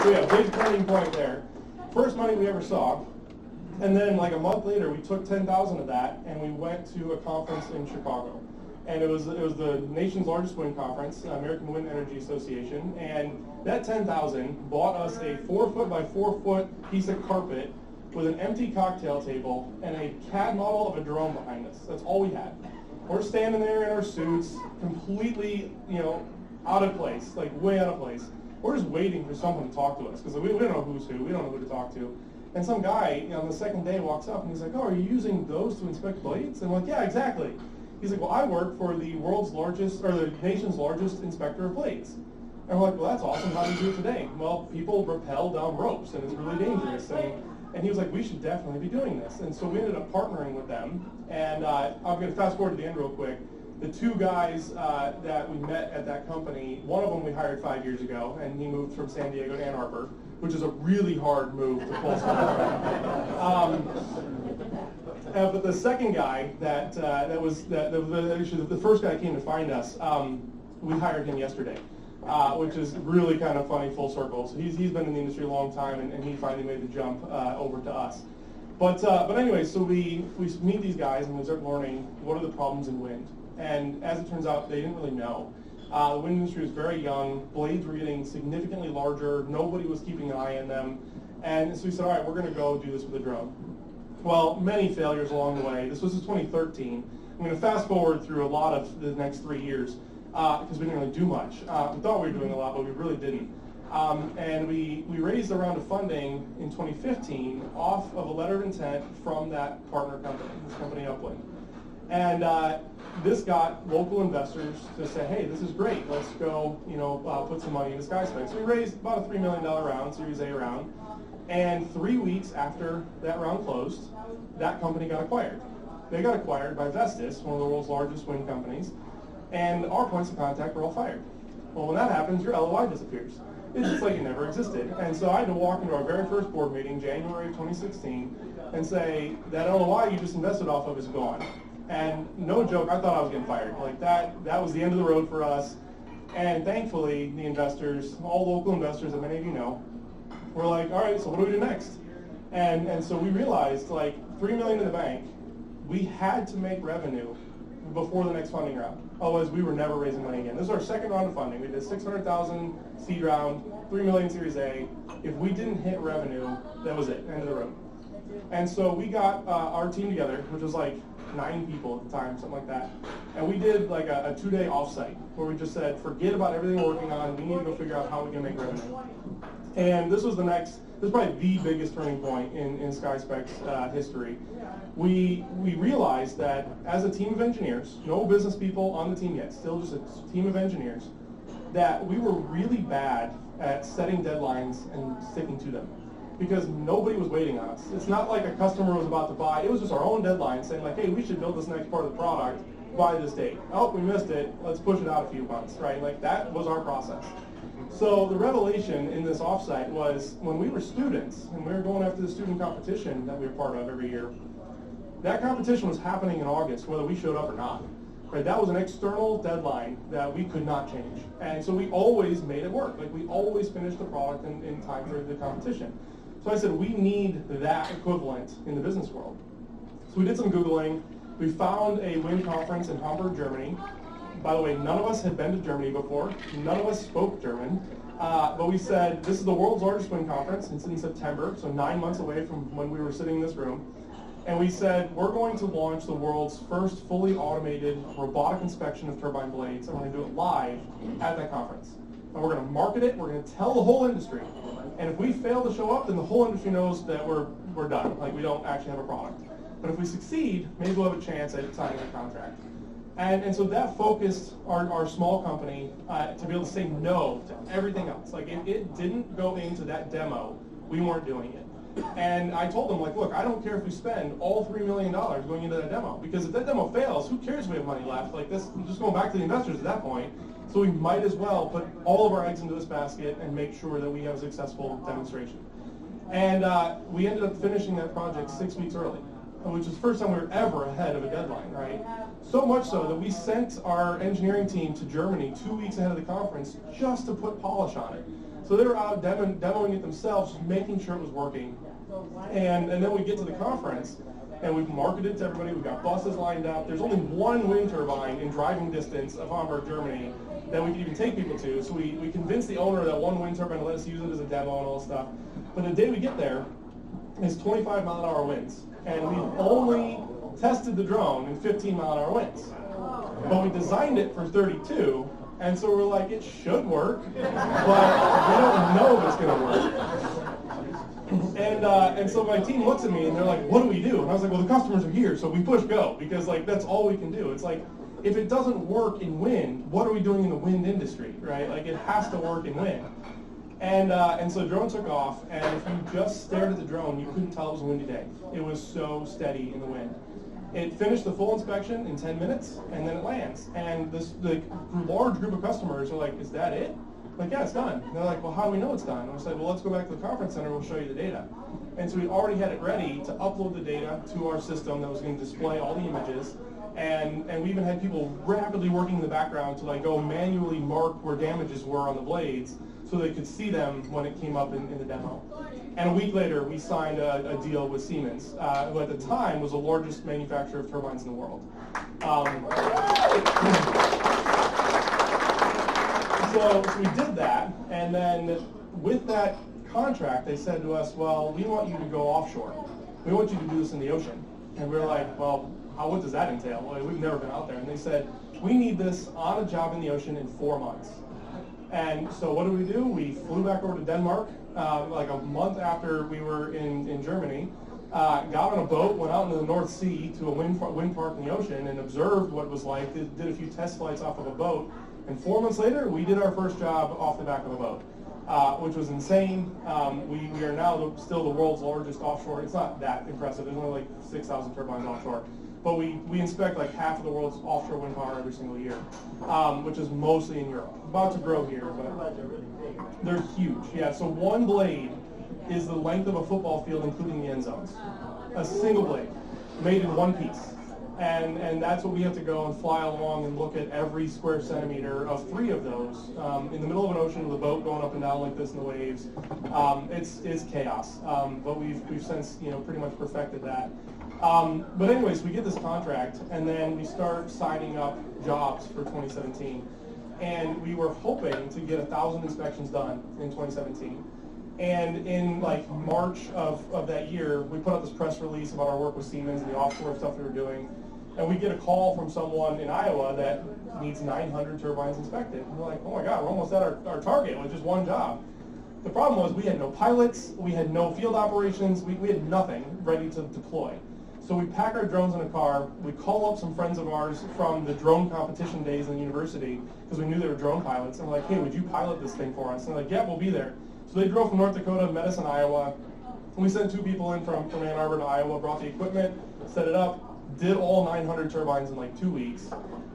So yeah, big turning point there. First money we ever saw. And then like a month later, we took 10,000 of that and we went to a conference in Chicago. And it was the nation's largest wind conference, American Wind Energy Association. And that 10,000 bought us a 4-foot by 4-foot piece of carpet with an empty cocktail table and a CAD model of a drone behind us. That's all we had. We're standing there in our suits, completely, out of place, like way out of place. We're just waiting for someone to talk to us because we don't know who's who. We don't know who to talk to. And some guy on the second day walks up and he's like, oh, are you using those to inspect blades? And I'm like, yeah, exactly. He's like, well, I work for the world's largest, or the nation's largest inspector of blades. And we're like, well, that's awesome. How do you do it today? Well, people rappel down ropes, and it's really dangerous. And he was like, we should definitely be doing this. And so we ended up partnering with them. And I'm going to fast forward to the end real quick. The two guys that we met at that company, one of them we hired 5 years ago, and he moved from San Diego to Ann Arbor, which is a really hard move to pull someone. But the second guy that was actually the first guy came to find us, we hired him yesterday, which is really kind of funny full circle. So he's been in the industry a long time, and he finally made the jump over to us. But anyway, so we meet these guys and we start learning what are the problems in wind. And as it turns out, they didn't really know. The wind industry was very young. Blades were getting significantly larger. Nobody was keeping an eye on them. And so we said, all right, we're going to go do this with a drone. Well, many failures along the way. This was in 2013. I'm going to fast forward through a lot of the next 3 years because we didn't really do much. We thought we were doing a lot, but we really didn't. And we raised a round of funding in 2015 off of a letter of intent from that partner company, this company Upland. And this got local investors to say, hey, this is great. Let's go, put some money into SkySpecs. So we raised about a $3 million round, Series A round. And 3 weeks after that round closed, that company got acquired. They got acquired by Vestas, one of the world's largest wind companies. And our points of contact were all fired. Well, when that happens, your LOI disappears. It's just like it never existed. And so I had to walk into our very first board meeting, January of 2016, and say, that LOI you just invested off of is gone. And no joke, I thought I was getting fired. Like that was the end of the road for us. And thankfully, the investors, all local investors that many of you know, were like, all right, so what do we do next? And so we realized, like, $3 million in the bank, we had to make revenue before the next funding round. Otherwise, we were never raising money again. This is our second round of funding. We did $600,000 seed round, $3 million Series A. If we didn't hit revenue, that was it, end of the road. And so we got our team together, which was like 9 people at the time, something like that. And we did like a 2-day offsite where we just said, forget about everything we're working on. We need to go figure out how we can make revenue. And this was this is probably the biggest turning point in SkySpecs history. We realized that as a team of engineers, no business people on the team yet, still just a team of engineers, that we were really bad at setting deadlines and sticking to them. Because nobody was waiting on us. It's not like a customer was about to buy. It was just our own deadline saying like, hey, we should build this next part of the product by this date. Oh, we missed it. Let's push it out a few months, right? Like that was our process. So the revelation in this offsite was when we were students and we were going after the student competition that we were part of every year, that competition was happening in August, whether we showed up or not. Right? That was an external deadline that we could not change. And so we always made it work. Like we always finished the product in time for the competition. So I said, we need that equivalent in the business world. So we did some Googling. We found a wind conference in Hamburg, Germany. By the way, none of us had been to Germany before. None of us spoke German. But we said, this is the world's largest wind conference. It's in September, so 9 months away from when we were sitting in this room. And we said, we're going to launch the world's first fully automated robotic inspection of turbine blades. And we're going to do it live at that conference. And we're going to market it. We're going to tell the whole industry. And if we fail to show up, then the whole industry knows that we're done. Like we don't actually have a product. But if we succeed, maybe we'll have a chance at signing a contract. And so that focused our small company to be able to say no to everything else. Like if it didn't go into that demo, we weren't doing it. And I told them, like, look, I don't care if we spend all $3 million going into that demo. Because if that demo fails, who cares if we have money left? Like this, just going back to the investors at that point. So we might as well put all of our eggs into this basket and make sure that we have a successful demonstration. And we ended up finishing that project 6 weeks early, which is the first time we were ever ahead of a deadline, right? So much so that we sent our engineering team to Germany 2 weeks ahead of the conference just to put polish on it. So they were out demoing it themselves, just making sure it was working. And then we get to the conference, and we've marketed it to everybody. We've got buses lined up. There's only one wind turbine in driving distance of Hamburg, Germany, that we could even take people to. So we convinced the owner of that one wind turbine to let us use it as a demo and all this stuff. But the day we get there, it's 25-mile-an-hour winds. And we've only tested the drone in 15-mile-an-hour winds. But we designed it for 32, and so we're like, it should work, but we don't know if it's going to work. And so my team looks at me and they're like, what do we do? And I was like, well, the customers are here, so we push go, because like that's all we can do. It's like if it doesn't work in wind, what are we doing in the wind industry, right? Like, it has to work in wind. And so the drone took off, and if you just stared at the drone, you couldn't tell it was a windy day. It was so steady in the wind. It finished the full inspection in 10 minutes, and then it lands. And the large group of customers are like, is that it? Like, yeah, it's done. And they're like, well, how do we know it's done? And we said, well, let's go back to the conference center, we'll show you the data. And so we already had it ready to upload the data to our system that was going to display all the images. And we even had people rapidly working in the background to like go manually mark where damages were on the blades so they could see them when it came up in the demo. And a week later, we signed a deal with Siemens, who at the time was the largest manufacturer of turbines in the world. So we did that, and then with that contract, they said to us, well, we want you to go offshore. We want you to do this in the ocean. And we were like, well, what does that entail? Well, we've never been out there. And they said, we need this on a job in the ocean in 4 months. And so what did we do? We flew back over to Denmark, like a month after we were in Germany, got on a boat, went out into the North Sea to a wind park in the ocean and observed what it was like, did a few test flights off of a boat, and 4 months later, we did our first job off the back of a boat, which was insane. We are now still the world's largest offshore. It's not that impressive. There's only like 6,000 turbines offshore. But we inspect like half of the world's offshore wind power every single year, which is mostly in Europe. About to grow here, but they're huge. Yeah, so one blade is the length of a football field, including the end zones. A single blade, made in one piece. And that's what we have to go and fly along and look at every square centimeter of 3 of those in the middle of an ocean with a boat going up and down like this in the waves. It's chaos, but we've since pretty much perfected that. But anyways, we get this contract, and then we start signing up jobs for 2017. And we were hoping to get 1,000 inspections done in 2017. And in like March of that year, we put out this press release about our work with Siemens and the offshore stuff we were doing. And we get a call from someone in Iowa that needs 900 turbines inspected. And we're like, oh my God, we're almost at our target with just one job. The problem was we had no pilots, we had no field operations, we had nothing ready to deploy. So we pack our drones in a car, we call up some friends of ours from the drone competition days in the university, because we knew they were drone pilots, and we're like, hey, would you pilot this thing for us? And they're like, yeah, we'll be there. So they drove from North Dakota, met us in Iowa, and we sent 2 people in from Ann Arbor to Iowa, brought the equipment, set it up, did all 900 turbines in like 2 weeks,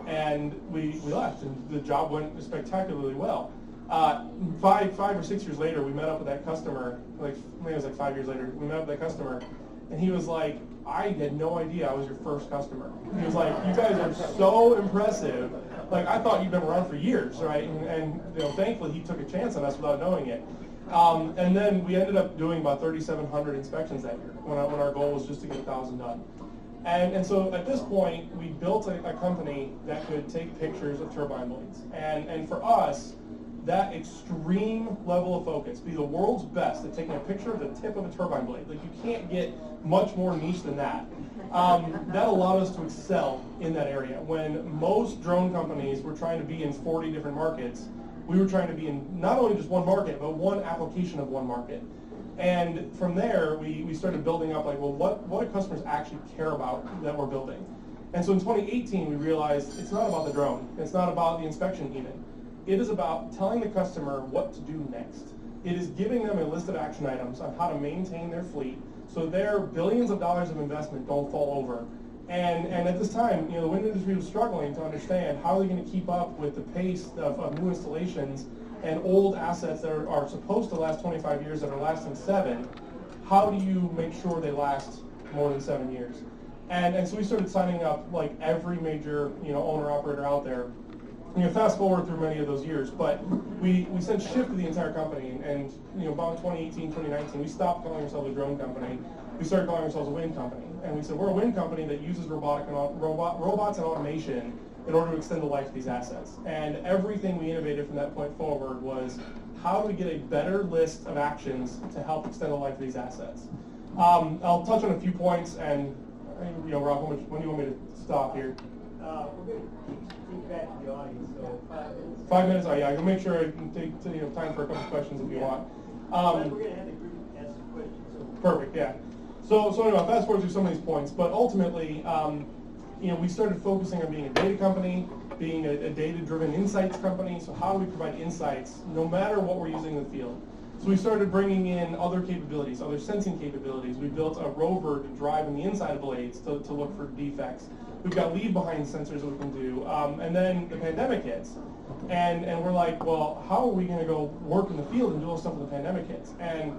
and we left, and the job went spectacularly well. 5 or 6 years later, we met up with that customer, like maybe it was like 5 years later, we met up with that customer, and he was like, I had no idea I was your first customer. He was like, you guys are so impressive. Like, I thought you'd been around for years, right? And thankfully he took a chance on us without knowing it. And then we ended up doing about 3,700 inspections that year when our goal was just to get 1,000 done. And so at this point, we built a company that could take pictures of turbine blades. And for us, that extreme level of focus, be the world's best at taking a picture of the tip of a turbine blade. Like, you can't get much more niche than that. That allowed us to excel in that area. When most drone companies were trying to be in 40 different markets, we were trying to be in not only just one market, but one application of one market. And from there, we started building up, like, well, what do customers actually care about that we're building? And so in 2018, we realized it's not about the drone. It's not about the inspection even. It is about telling the customer what to do next. It is giving them a list of action items on how to maintain their fleet so their billions of dollars of investment don't fall over. And at this time, the wind industry was struggling to understand how they're going to keep up with the pace of new installations and old assets that are supposed to last 25 years that are lasting 7. How do you make sure they last more than 7 years? And so we started signing up like every major owner-operator out there. Fast forward through many of those years, but we since shifted the entire company, and about 2018, 2019, we stopped calling ourselves a drone company. We started calling ourselves a wind company, and we said we're a wind company that uses robots and automation in order to extend the life of these assets. And everything we innovated from that point forward was how do we get a better list of actions to help extend the life of these assets. I'll touch on a few points, and Rob, when do you want me to stop here? We're going to take back to the audience, so 5 minutes. 5 minutes? Oh yeah, I can make sure I can take time for a couple of questions if you want. We're going to have the group ask some questions. Perfect, yeah. So anyway, I'll fast forward through some of these points, but ultimately, we started focusing on being a data company, being a data-driven insights company. So how do we provide insights no matter what we're using in the field? So we started bringing in other capabilities, other sensing capabilities. We built a rover to drive in the inside of blades to look for defects. We've got leave-behind sensors that we can do. And then the pandemic hits. And we're like, well, how are we going to go work in the field and do all this stuff when the pandemic hits? And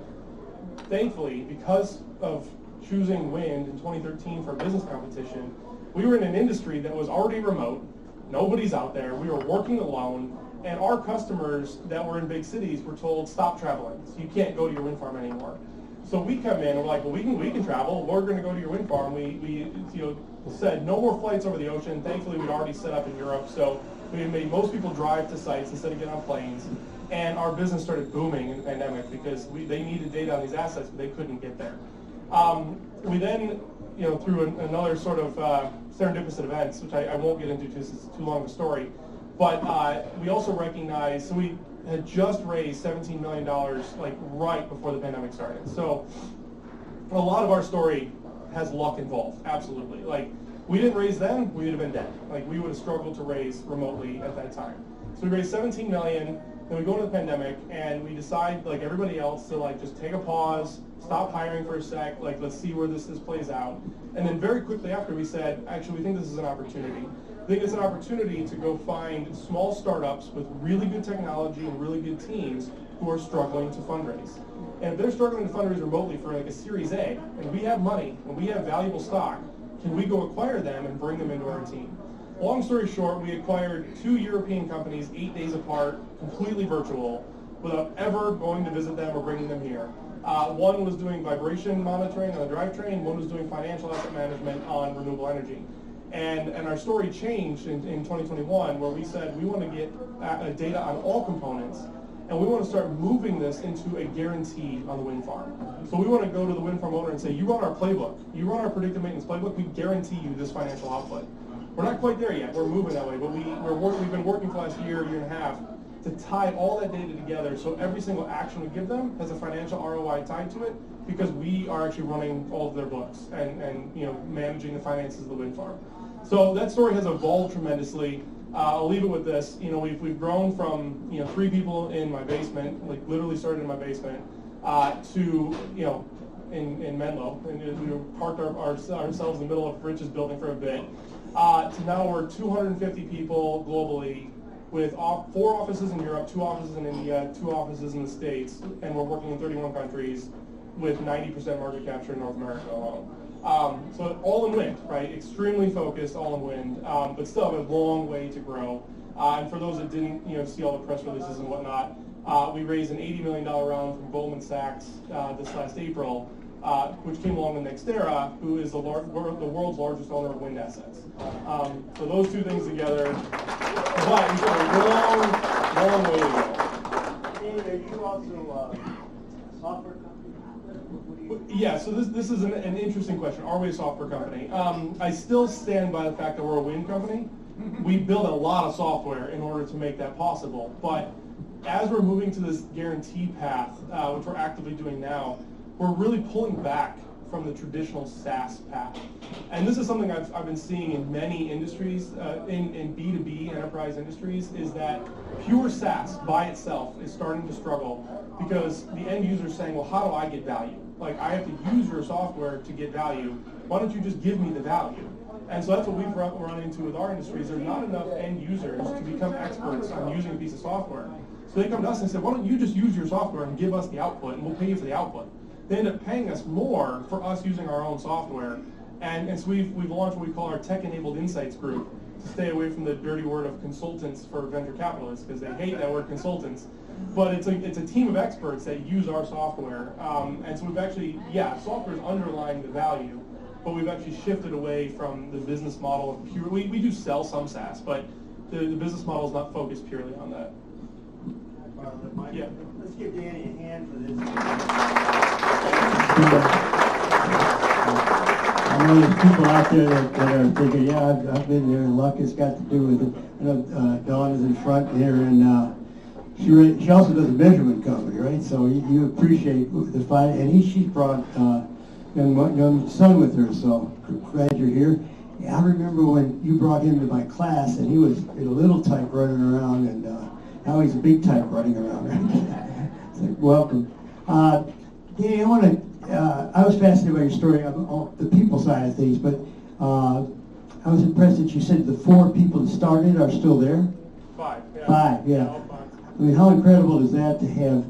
thankfully, because of choosing wind in 2013 for a business competition, we were in an industry that was already remote. Nobody's out there. We were working alone. And our customers that were in big cities were told, stop traveling. So you can't go to your wind farm anymore. So we come in and we're like, well, we can travel. We're going to go to your wind farm. We said no more flights over the ocean. Thankfully, we'd already set up in Europe. So we made most people drive to sites instead of getting on planes. And our business started booming in the pandemic because they needed data on these assets, but they couldn't get there. We then, through another sort of serendipitous events, which I won't get into because it's too long of a story, but we also recognized, so we had just raised $17 million like right before the pandemic started. So a lot of our story has luck involved, absolutely. Like, we didn't raise then, we would have been dead. Like, we would have struggled to raise remotely at that time. So we raised 17 million, then we go into the pandemic, and we decide, like everybody else, to like just take a pause, stop hiring for a sec, like let's see where this plays out. And then very quickly after, we said, actually, we think this is an opportunity. I think it's an opportunity to go find small startups with really good technology and really good teams who are struggling to fundraise. And if they're struggling to fundraise remotely for like a Series A, and we have money, and we have valuable stock, can we go acquire them and bring them into our team? Long story short, we acquired 2 European companies 8 days apart, completely virtual, without ever going to visit them or bringing them here. One was doing vibration monitoring on the drivetrain, one was doing financial asset management on renewable energy. And our story changed in 2021, where we said we want to get data on all components, and we want to start moving this into a guarantee on the wind farm. So we want to go to the wind farm owner and say, you run our playbook, you run our predictive maintenance playbook, we guarantee you this financial output. We're not quite there yet, we're moving that way, but we've been working for the last year and a half to tie all that data together so every single action we give them has a financial ROI tied to it, because we are actually running all of their books and managing the finances of the wind farm. So that story has evolved tremendously. I'll leave it with this. We've grown from 3 people in my basement, like literally started in my basement, to in Menlo, and we parked ourselves in the middle of Rich's building for a bit. To now we're 250 people globally, with 4 offices in Europe, 2 offices in India, 2 offices in the States, and we're working in 31 countries with 90% market capture in North America alone. So all in wind, right? Extremely focused, all in wind, but still have a long way to grow. And for those that didn't, see all the press releases and whatnot, we raised an $80 million round from Goldman Sachs this last April, which came along with Nextera, who is the world's largest owner of wind assets. So those 2 things together, but we've got a long way to go. David, are you also a software company? Yeah, so this is an interesting question. Are we a software company? I still stand by the fact that we're a wind company. We build a lot of software in order to make that possible, but as we're moving to this guarantee path, which we're actively doing now, we're really pulling back from the traditional SaaS path. And this is something I've been seeing in many industries, in B2B enterprise industries, is that pure SaaS by itself is starting to struggle because the end user is saying, well, how do I get value? Like, I have to use your software to get value. Why don't you just give me the value? And so that's what we've run into with our industries. There's not enough end users to become experts on using a piece of software. So they come to us and say, why don't you just use your software and give us the output, and we'll pay you for the output. They end up paying us more for us using our own software. And so we've launched what we call our Tech-Enabled Insights group to stay away from the dirty word of consultants for venture capitalists, because they hate that word consultants. But it's a team of experts that use our software. And so we've actually, software is underlying the value, but we've actually shifted away from the business model of pure, we do sell some SaaS, but the business model is not focused purely on that. Yeah. Let's give Danny a hand for this. I know there's people out there that are thinking, I've been there, and luck has got to do with it. I know Dawn is in front here, and she also does a measurement company, right? So you appreciate the fight, and she's brought young son with her, so glad you're here. Yeah, I remember when you brought him to my class, and he was in a little type running around, and now he's a big type running around. It's like, welcome. Danny, I was fascinated by your story on the people side of things, but I was impressed that you said the 4 people that started are still there? 5, yeah. 5, yeah. All 5. I mean, how incredible is that to have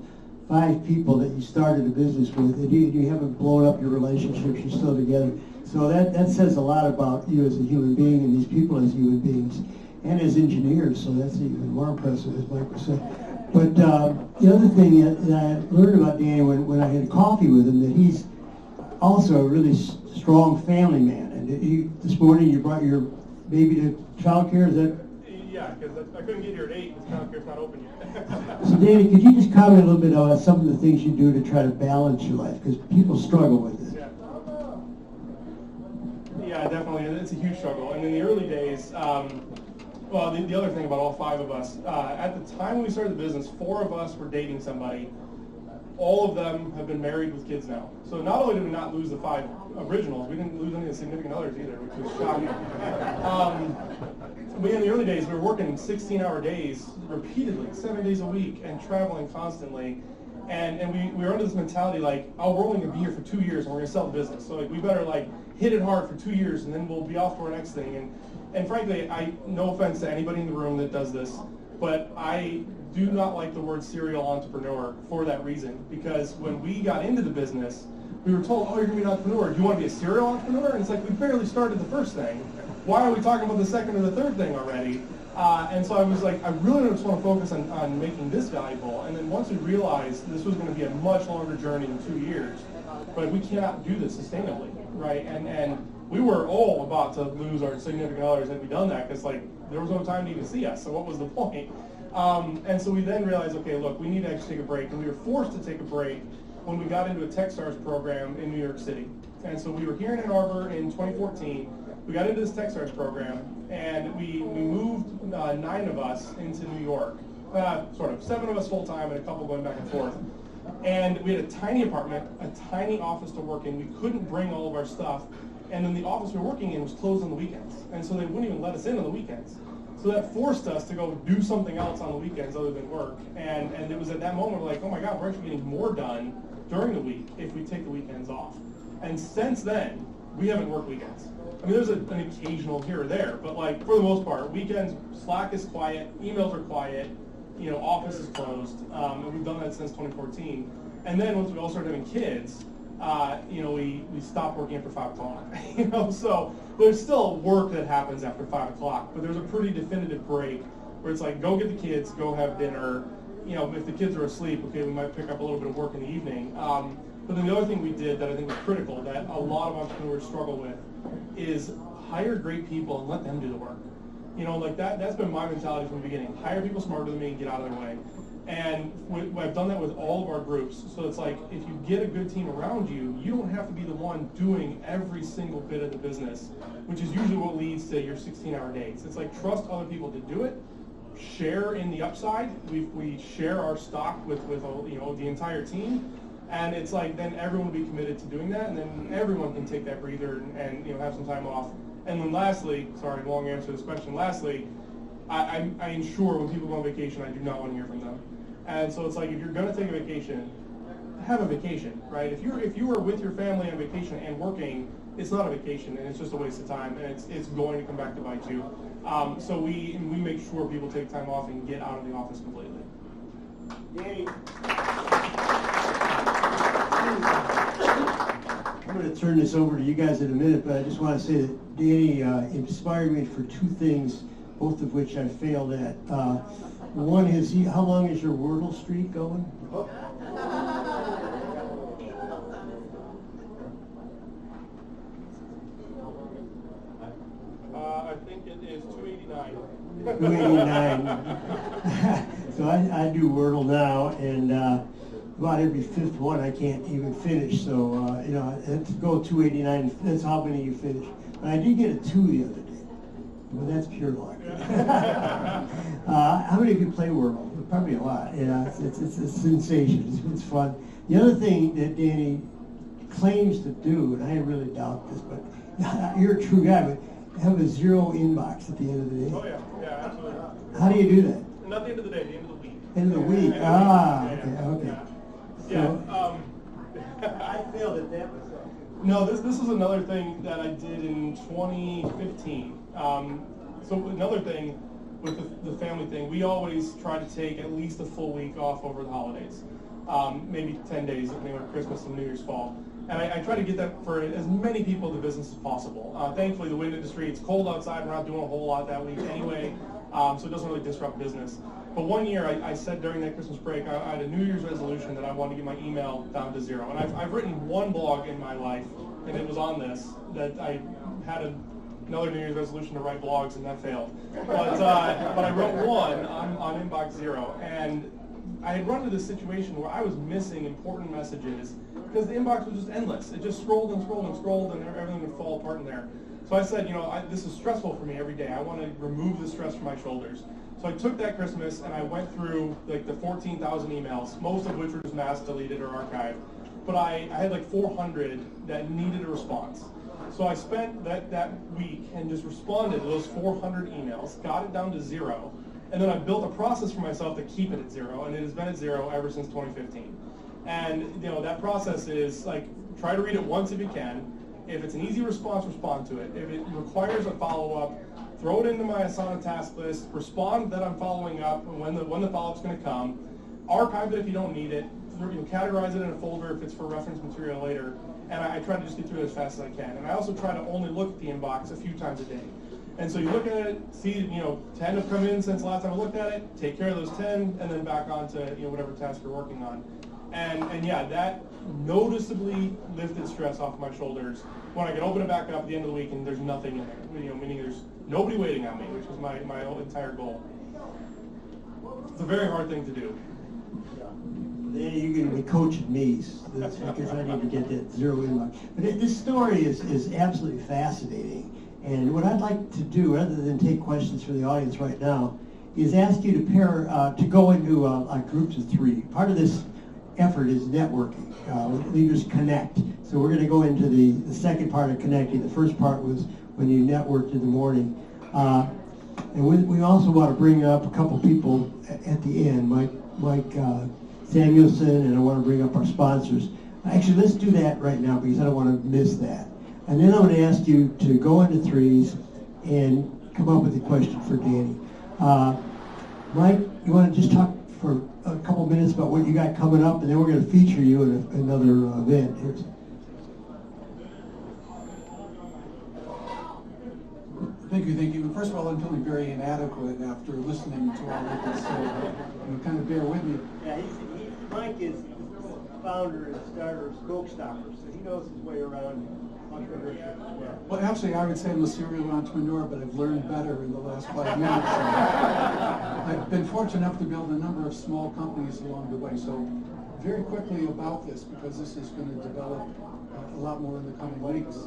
5 people that you started a business with, and you haven't blown up your relationships, you're still together. So that says a lot about you as a human being and these people as human beings and as engineers, so that's even more impressive, as Mike was saying. But the other thing that I learned about Danny when I had coffee with him, that he's also a really strong family man. And this morning you brought your baby to childcare, is that? Yeah, because I couldn't get here at 8 because childcare's not open yet. So Danny, could you just comment a little bit about some of the things you do to try to balance your life? Because people struggle with this. Yeah, definitely. It's a huge struggle. And in the early days, well, the other thing about all 5 of us, at the time we started the business, 4 of us were dating somebody. All of them have been married with kids now. So not only did we not lose the 5 originals, we didn't lose any of the significant others either, which was shocking. But in the early days, we were working 16-hour days repeatedly, 7 days a week, and traveling constantly. And we were under this mentality like, oh, we're only going to be here for 2 years and we're going to sell the business. So like, we better like hit it hard for 2 years and then we'll be off to our next thing. And frankly, no offense to anybody in the room that does this, but I do not like the word serial entrepreneur for that reason. Because when we got into the business, we were told, oh, you're going to be an entrepreneur. Do you want to be a serial entrepreneur? And it's like, we barely started the first thing. Why are we talking about the second or the third thing already? And so I was like, I really just want to focus on making this valuable. And then once we realized this was going to be a much longer journey than 2 years, but we cannot do this sustainably, right? And we were all about to lose our significant others had we done that, because like there was no time to even see us. So what was the point? And so we then realized, okay, look, we need to actually take a break. And we were forced to take a break when we got into a TechStars program in New York City. And so we were here in Ann Arbor in 2014. We got into this TechStars program, and we moved 9 of us into New York. Sort of 7 of us full time and a couple going back and forth. And we had a tiny apartment, a tiny office to work in. We couldn't bring all of our stuff. And then the office we were working in was closed on the weekends. And so they wouldn't even let us in on the weekends. So that forced us to go do something else on the weekends other than work. And it was at that moment we're like, oh my God, we're actually getting more done during the week if we take the weekends off. And since then, we haven't worked weekends. I mean, there's an occasional here or there, but like for the most part, weekends, Slack is quiet, emails are quiet, office is closed, and we've done that since 2014. And then once we all started having kids, we stopped working after 5 o'clock. So there's still work that happens after 5 o'clock, but there's a pretty definitive break where it's like, go get the kids, go have dinner. If the kids are asleep, okay, we might pick up a little bit of work in the evening. But then the other thing we did that I think was critical that a lot of entrepreneurs struggle with is hire great people and let them do the work. That's been my mentality from the beginning. Hire people smarter than me and get out of their way. And I've done that with all of our groups. So it's like, if you get a good team around you, you don't have to be the one doing every single bit of the business, which is usually what leads to your 16-hour days. It's like, trust other people to do it, share in the upside. We share our stock with the entire team. And it's like, then everyone will be committed to doing that, and then everyone can take that breather and have some time off. And then lastly, sorry, long answer to this question, lastly, I ensure when people go on vacation, I do not want to hear from them. And so it's like, if you're going to take a vacation, have a vacation, right? If you are with your family on vacation and working, it's not a vacation, and it's just a waste of time, and it's going to come back to bite you. So we make sure people take time off and get out of the office completely. Danny. I'm going to turn this over to you guys in a minute, but I just want to say that Danny inspired me for 2 things, both of which I failed at. One is, how long is your Wordle streak going? I think it is 289. 289. So I do Wordle now, and about every 5th one I can't even finish. So, I have to go 289. That's how many you finish. But I did get a 2 the other day. Well, that's pure luck. How many of you play Wordle? Probably a lot. It's a sensation. It's fun. The other thing that Danny claims to do, and I really doubt this, but you're a true guy, but have a zero inbox at the end of the day? Oh, yeah, yeah, absolutely. How do you do that? Not the end of the day, the end of the week. End of the week. Okay. Yeah. I failed at that myself. No, this is another thing that I did in 2015. So another thing with the family thing, we always try to take at least a full week off over the holidays. Maybe 10 days, depending on Christmas and New Year's fall. And I try to get that for as many people in the business as possible. Thankfully, the wind industry, it's cold outside, we're not doing a whole lot that week anyway, so it doesn't really disrupt business. But one year, I said during that Christmas break, I had a New Year's resolution that I wanted to get my email down to 0. And I've written one blog in my life, and it was on this, that I had another New Year's resolution to write blogs, and that failed. But I wrote one on inbox 0, and I had run into this situation where I was missing important messages because the inbox was just endless. It just scrolled and scrolled and scrolled, and everything would fall apart in there. So I said, this is stressful for me every day. I want to remove the stress from my shoulders. So I took that Christmas and I went through like the 14,000 emails, most of which were just mass deleted or archived. But I had like 400 that needed a response. So I spent that week and just responded to those 400 emails, got it down to 0, and then I built a process for myself to keep it at 0, and it has been at 0 ever since 2015. And that process is like, try to read it once if you can. If it's an easy response, respond to it. If it requires a follow-up, throw it into my Asana task list, respond that I'm following up, and when the follow-up's going to come, archive it if you don't need it, categorize it in a folder if it's for reference material later, and I try to just get through it as fast as I can. And I also try to only look at the inbox a few times a day. And so you look at it, see 10 have come in since the last time I looked at it, take care of those 10, and then back on to whatever task you're working on. And yeah, that noticeably lifted stress off my shoulders when I could open it back up at the end of the week and there's nothing in there. Meaning there's nobody waiting on me, which was my entire goal. It's a very hard thing to do. Then you're going to be coaching me, because I need to get that 0 inbox. But this story is absolutely fascinating. And what I'd like to do, rather than take questions from the audience right now, is ask you to go into groups of 3. Part of this effort is networking, LeadersConnect. So we're going to go into the second part of connecting. The first part was when you networked in the morning. And we also want to bring up a couple people at the end, Mike Samuelson, and I want to bring up our sponsors. Actually, let's do that right now because I don't want to miss that. And then I'm going to ask you to go into 3s and come up with a question for Danny. Mike, you want to just talk for a couple minutes about what you got coming up, and then we're going to feature you in another event. Thank you. First of all, I'm feeling very inadequate after listening to all of this, so kind of bear with me. Yeah, Mike is the founder and starter of Smoke Stoppers, so he knows his way around entrepreneurship as well. Well, actually, I would say I'm a serial entrepreneur, but I've learned better in the last 5 minutes. I've been fortunate enough to build a number of small companies along the way. So very quickly about this, because this is going to develop a lot more in the coming weeks.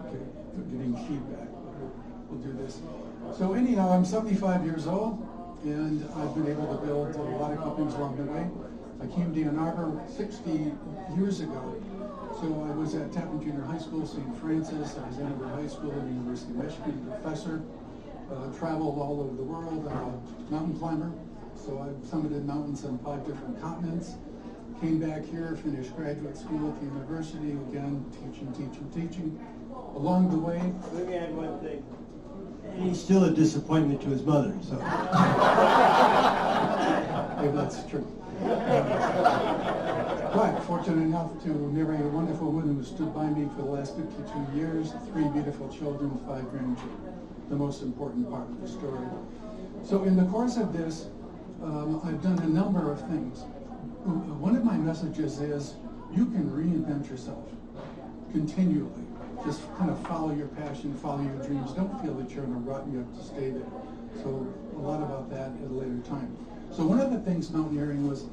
Okay, getting feedback. We'll do this. So anyhow, I'm 75 years old, and I've been able to build a lot of companies along the way. I came to Ann Arbor 60 years ago. So I was at Tappan Junior High School, St. Francis. I was at Arbor High School at the University of Michigan, professor. Traveled all over the world. I'm a mountain climber. So I've summited mountains on 5 different continents. Came back here, finished graduate school at the university. Again, teaching. Along the way. Let me add one thing. And he's still a disappointment to his mother, so. Maybe that's true. But fortunate enough to marry a wonderful woman who stood by me for the last 52 years, 3 beautiful children, 5 grandchildren. The most important part of the story. So in the course of this, I've done a number of things. One of my messages is you can reinvent yourself continually. Just kind of follow your passion, follow your dreams. Don't feel that you're in a rut and you have to stay there. So a lot about that at a later time. So one of the things mountaineering was,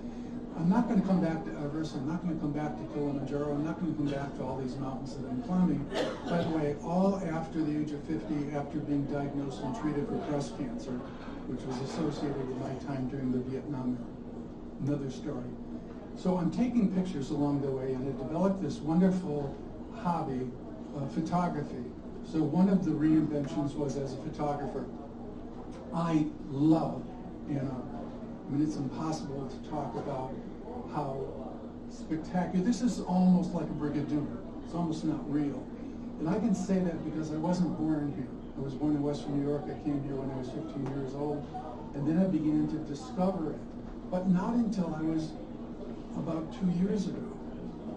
I'm not going to come back to Everest, I'm not going to come back to Kilimanjaro, I'm not going to come back to all these mountains that I'm climbing. By the way, all after the age of 50, after being diagnosed and treated for breast cancer, which was associated with my time during the Vietnam War. Another story. So I'm taking pictures along the way, and I developed this wonderful hobby of photography. So one of the reinventions was as a photographer. I love Ann Arbor. I mean, it's impossible to talk about how spectacular. This is almost like a brigadoon. It's almost not real. And I can say that because I wasn't born here. I was born in Western New York. I came here when I was 15 years old. And then I began to discover it. But not until I was about 2 years ago.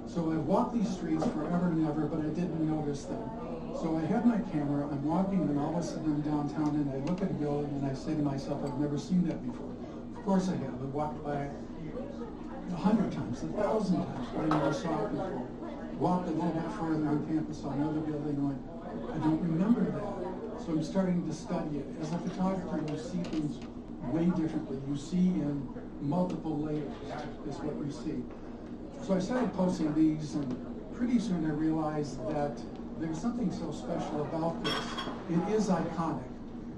So I walked these streets forever and ever, but I didn't notice them. So I have my camera, I'm walking, and all of a sudden I'm downtown, and I look at a building, and I say to myself, I've never seen that before. Of course I have. I've walked by it 100 times, 1,000 times, but I never saw it before. Walked a little bit further on campus, saw another building, and went, I don't remember that. So I'm starting to study it. As a photographer, you see things way differently. You see in multiple layers is what you see. So I started posting these, and pretty soon I realized that there's something so special about this. It is iconic.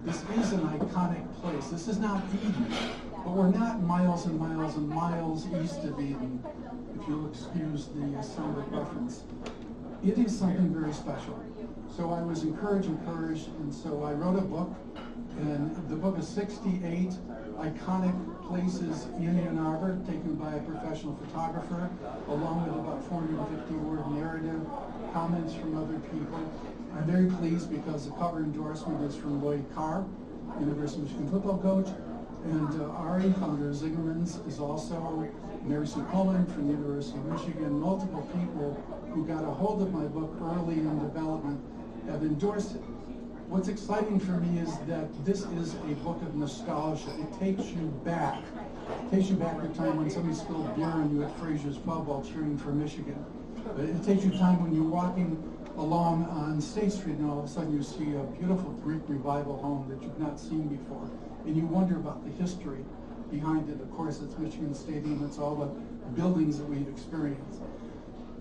This is an iconic place. This is not Eden, but we're not miles and miles and miles east of Eden, if you'll excuse the symbolic reference. It is something very special. So I was encouraged, and so I wrote a book, and the book is 68 iconic places in Ann Arbor, taken by a professional photographer, along with about 450-word narrative, comments from other people. I'm very pleased because the cover endorsement is from Lloyd Carr, University of Michigan football coach, and Ari, founder of Zingerman, is also Mary Sue Coleman from the University of Michigan. Multiple people who got a hold of my book early in development have endorsed it. What's exciting for me is that this is a book of nostalgia. It takes you back. It takes you back to a time when somebody spilled beer on you at Fraser's Pub while cheering for Michigan. It takes you time when you're walking along on State Street and all of a sudden you see a beautiful Greek revival home that you've not seen before. And you wonder about the history behind it. Of course, it's Michigan Stadium. It's all the buildings that we've experienced.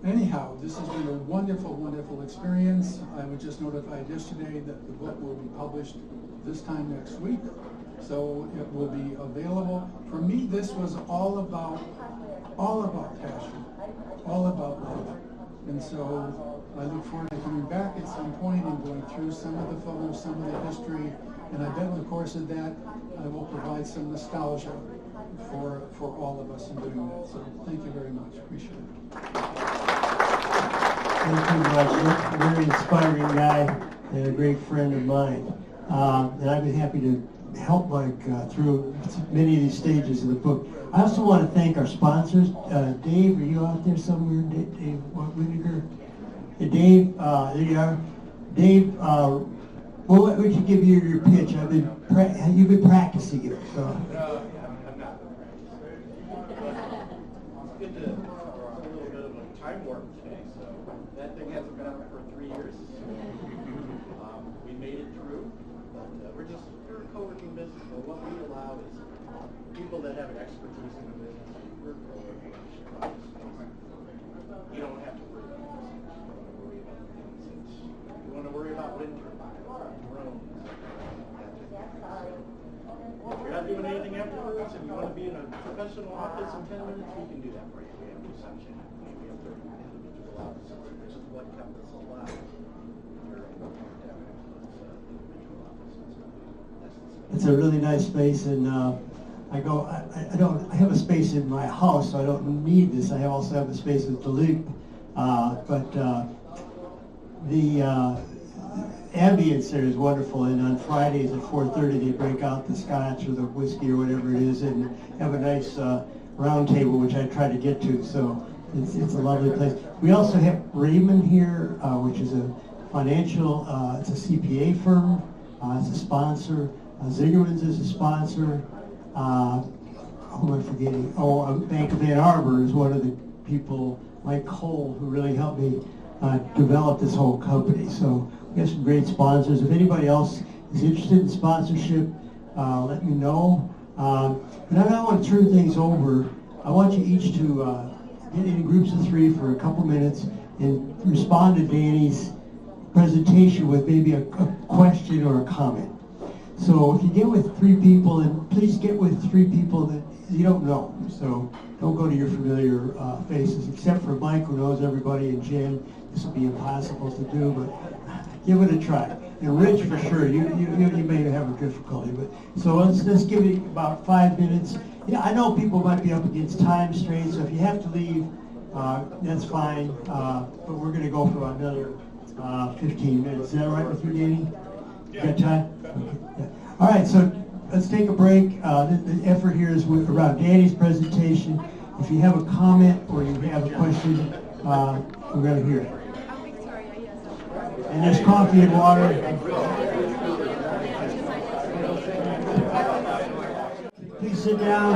Anyhow, this has been a wonderful, wonderful experience. I was just notified yesterday that the book will be published this time next week. So it will be available. For me, this was all about passion, all about love. And so I look forward to coming back at some point and going through some of the photos, some of the history. And I bet in the course of that, I will provide some nostalgia for all of us in doing that. So thank you very much. Appreciate it. Thank you much. Very inspiring guy and a great friend of mine. And I've been happy to help Mike through many of these stages of the book. I also want to thank our sponsors. Dave, are you out there somewhere? Dave Whittaker? Hey, Dave, there you are. Dave, well, we should give you your pitch. You've been practicing it. So. I'm not. It's good to a little bit of a time warp today. So that thing hasn't been out for 3 years. We made it through, but we're a co-working business. So what we allow is people that have an expertise in the business. We're co-working. You don't have to worry about this. You want to worry about wind turbines, drones. If you're not doing anything afterwards and you want to be in a professional office in 10 minutes, we can do that for you. We have reception. We have 30 individual offices, which is what kept us alive during the pandemic. Individual offices. It's a really nice space, and I have a space in my house, so I don't need this. I also have a space with the Leap, but the ambience there is wonderful, and on Fridays at 4:30 they break out the scotch or the whiskey or whatever it is and have a nice round table, which I try to get to, so it's a lovely place. We also have Raymond here, which is a financial, it's a CPA firm, it's a sponsor. Zingerman's is a sponsor. Who am I forgetting? Bank of Ann Arbor is one of the people, Mike Cole, who really helped me develop this whole company. So we have some great sponsors. If anybody else is interested in sponsorship, let me know. But I want to turn things over. I want you each to get in groups of 3 for a couple minutes and respond to Danny's presentation with maybe a question or a comment. So if you get with 3 people, and please get with 3 people that you don't know. So don't go to your familiar faces, except for Mike, who knows everybody, and Jen. This will be impossible to do, but Give it a try. And Rich, for sure, you may have a difficulty, but so let's give it about 5 minutes. Yeah, I know people might be up against time strain, so if you have to leave, that's fine. But we're going to go for another 15 minutes. Is that all right with you, Danny? Yeah. Got time? Okay. Yeah. All right, so let's take a break. The effort here is around Danny's presentation. If you have a comment or you have a question, we're going to hear it. And there's coffee and water. Please sit down.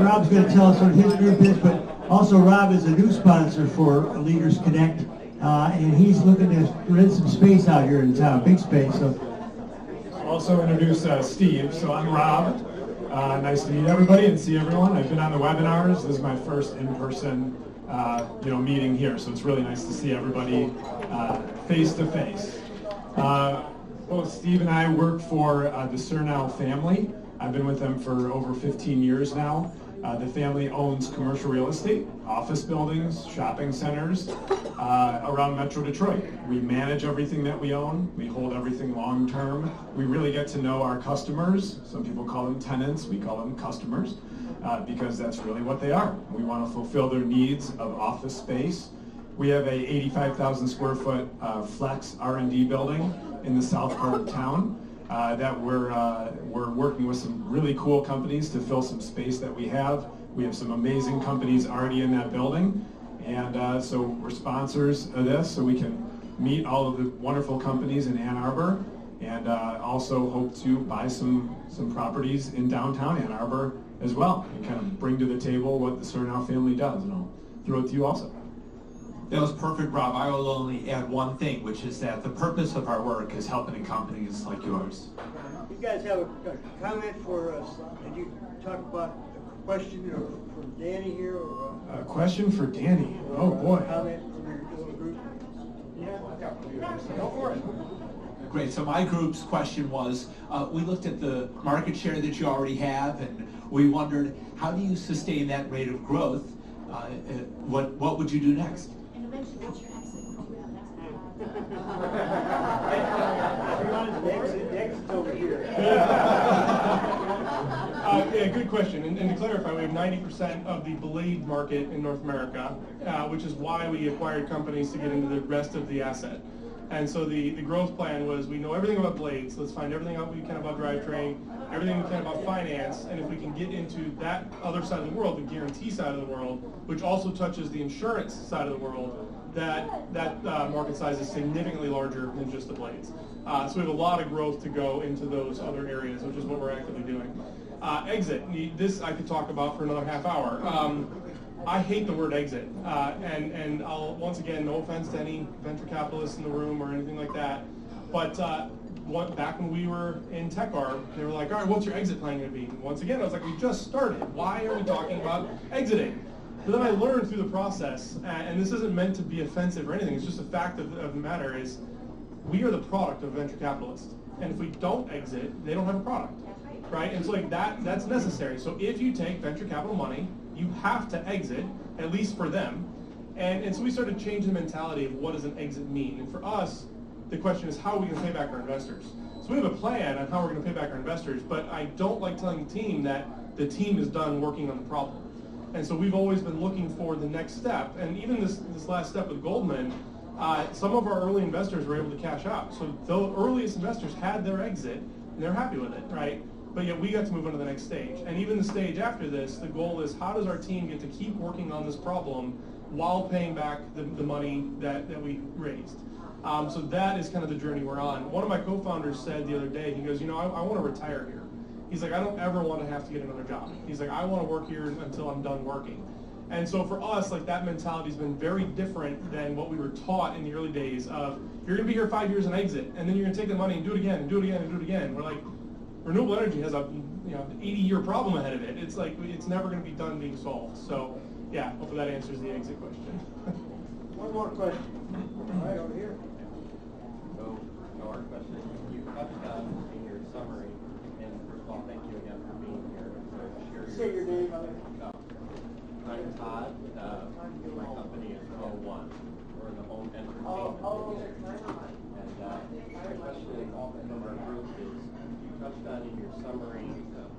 Rob's going to tell us what his group is, but also Rob is a new sponsor for LeadersConnect, and he's looking to rent some space out here in town, big space. So. Also introduce Steve. So I'm Rob. Nice to meet everybody and see everyone. I've been on the webinars. This is my first in-person meeting here, so it's really nice to see everybody face to face. Both Steve and I work for the Cernel family. I've been with them for over 15 years now. The family owns commercial real estate, office buildings, shopping centers around Metro Detroit. We manage everything that we own. We hold everything long term. We really get to know our customers. Some people call them tenants. We call them customers because that's really what they are. We want to fulfill their needs of office space. We have a 85,000 square foot flex R&D building in the south part of town. That we're working with some really cool companies to fill some space that we have. We have some amazing companies already in that building, and so we're sponsors of this, so we can meet all of the wonderful companies in Ann Arbor, and also hope to buy some properties in downtown Ann Arbor as well, and kind of bring to the table what the Cernel family does, and I'll throw it to you also. That was perfect, Rob. I will only add one thing, which is that the purpose of our work is helping companies like yours. You guys have a comment for us? Did you talk about a question for Danny here? Or a question for Danny? Oh boy. A comment from your little group? Yeah, go for it. Great. So my group's question was, we looked at the market share that you already have, and we wondered, how do you sustain that rate of growth? What would you do next? Yeah, good question. And to clarify, we have 90% of the blade market in North America, which is why we acquired companies to get into the rest of the asset. And so the growth plan was, we know everything about blades, let's find everything out we can about drivetrain, everything we can about finance, and if we can get into that other side of the world, the guarantee side of the world, which also touches the insurance side of the world, that market size is significantly larger than just the blades. So we have a lot of growth to go into those other areas, which is what we're actively doing. Exit, this I could talk about for another half hour. I hate the word exit, and I'll, once again, no offense to any venture capitalists in the room or anything like that, but back when we were in TechArb, they were like, all right, what's your exit plan going to be? And once again, I was like, we just started. Why are we talking about exiting? But then I learned through the process, and this isn't meant to be offensive or anything, it's just a fact of the matter is, we are the product of venture capitalists. And if we don't exit, they don't have a product, right? And so like that's necessary. So if you take venture capital money, you have to exit, at least for them. And so we started changing the mentality of what does an exit mean. And for us, the question is, how are we going to pay back our investors? So we have a plan on how we're going to pay back our investors, but I don't like telling the team that the team is done working on the problem. And so we've always been looking for the next step. And even this last step with Goldman, some of our early investors were able to cash out. So the earliest investors had their exit, and they're happy with it, right? But yet we got to move on to the next stage. And even the stage after this, the goal is, how does our team get to keep working on this problem while paying back the money that we raised? So that is kind of the journey we're on. One of my co-founders said the other day, he goes, I want to retire here. He's like, I don't ever want to have to get another job. He's like, I want to work here until I'm done working. And so for us, like, that mentality has been very different than what we were taught in the early days of, you're going to be here 5 years and exit, and then you're going to take the money and do it again, and do it again, and do it again. We're like, renewable energy has a 80-year problem ahead of it. It's like, it's never going to be done being solved. So yeah, hopefully that answers the exit question. One more question. All right, over here. So our question, you touched on in your summary, and first of all, thank you again for being here. Say your name. I'm Todd. My company is O1. We're the home entertainment industry. And my question from our group is, you touched on in your summary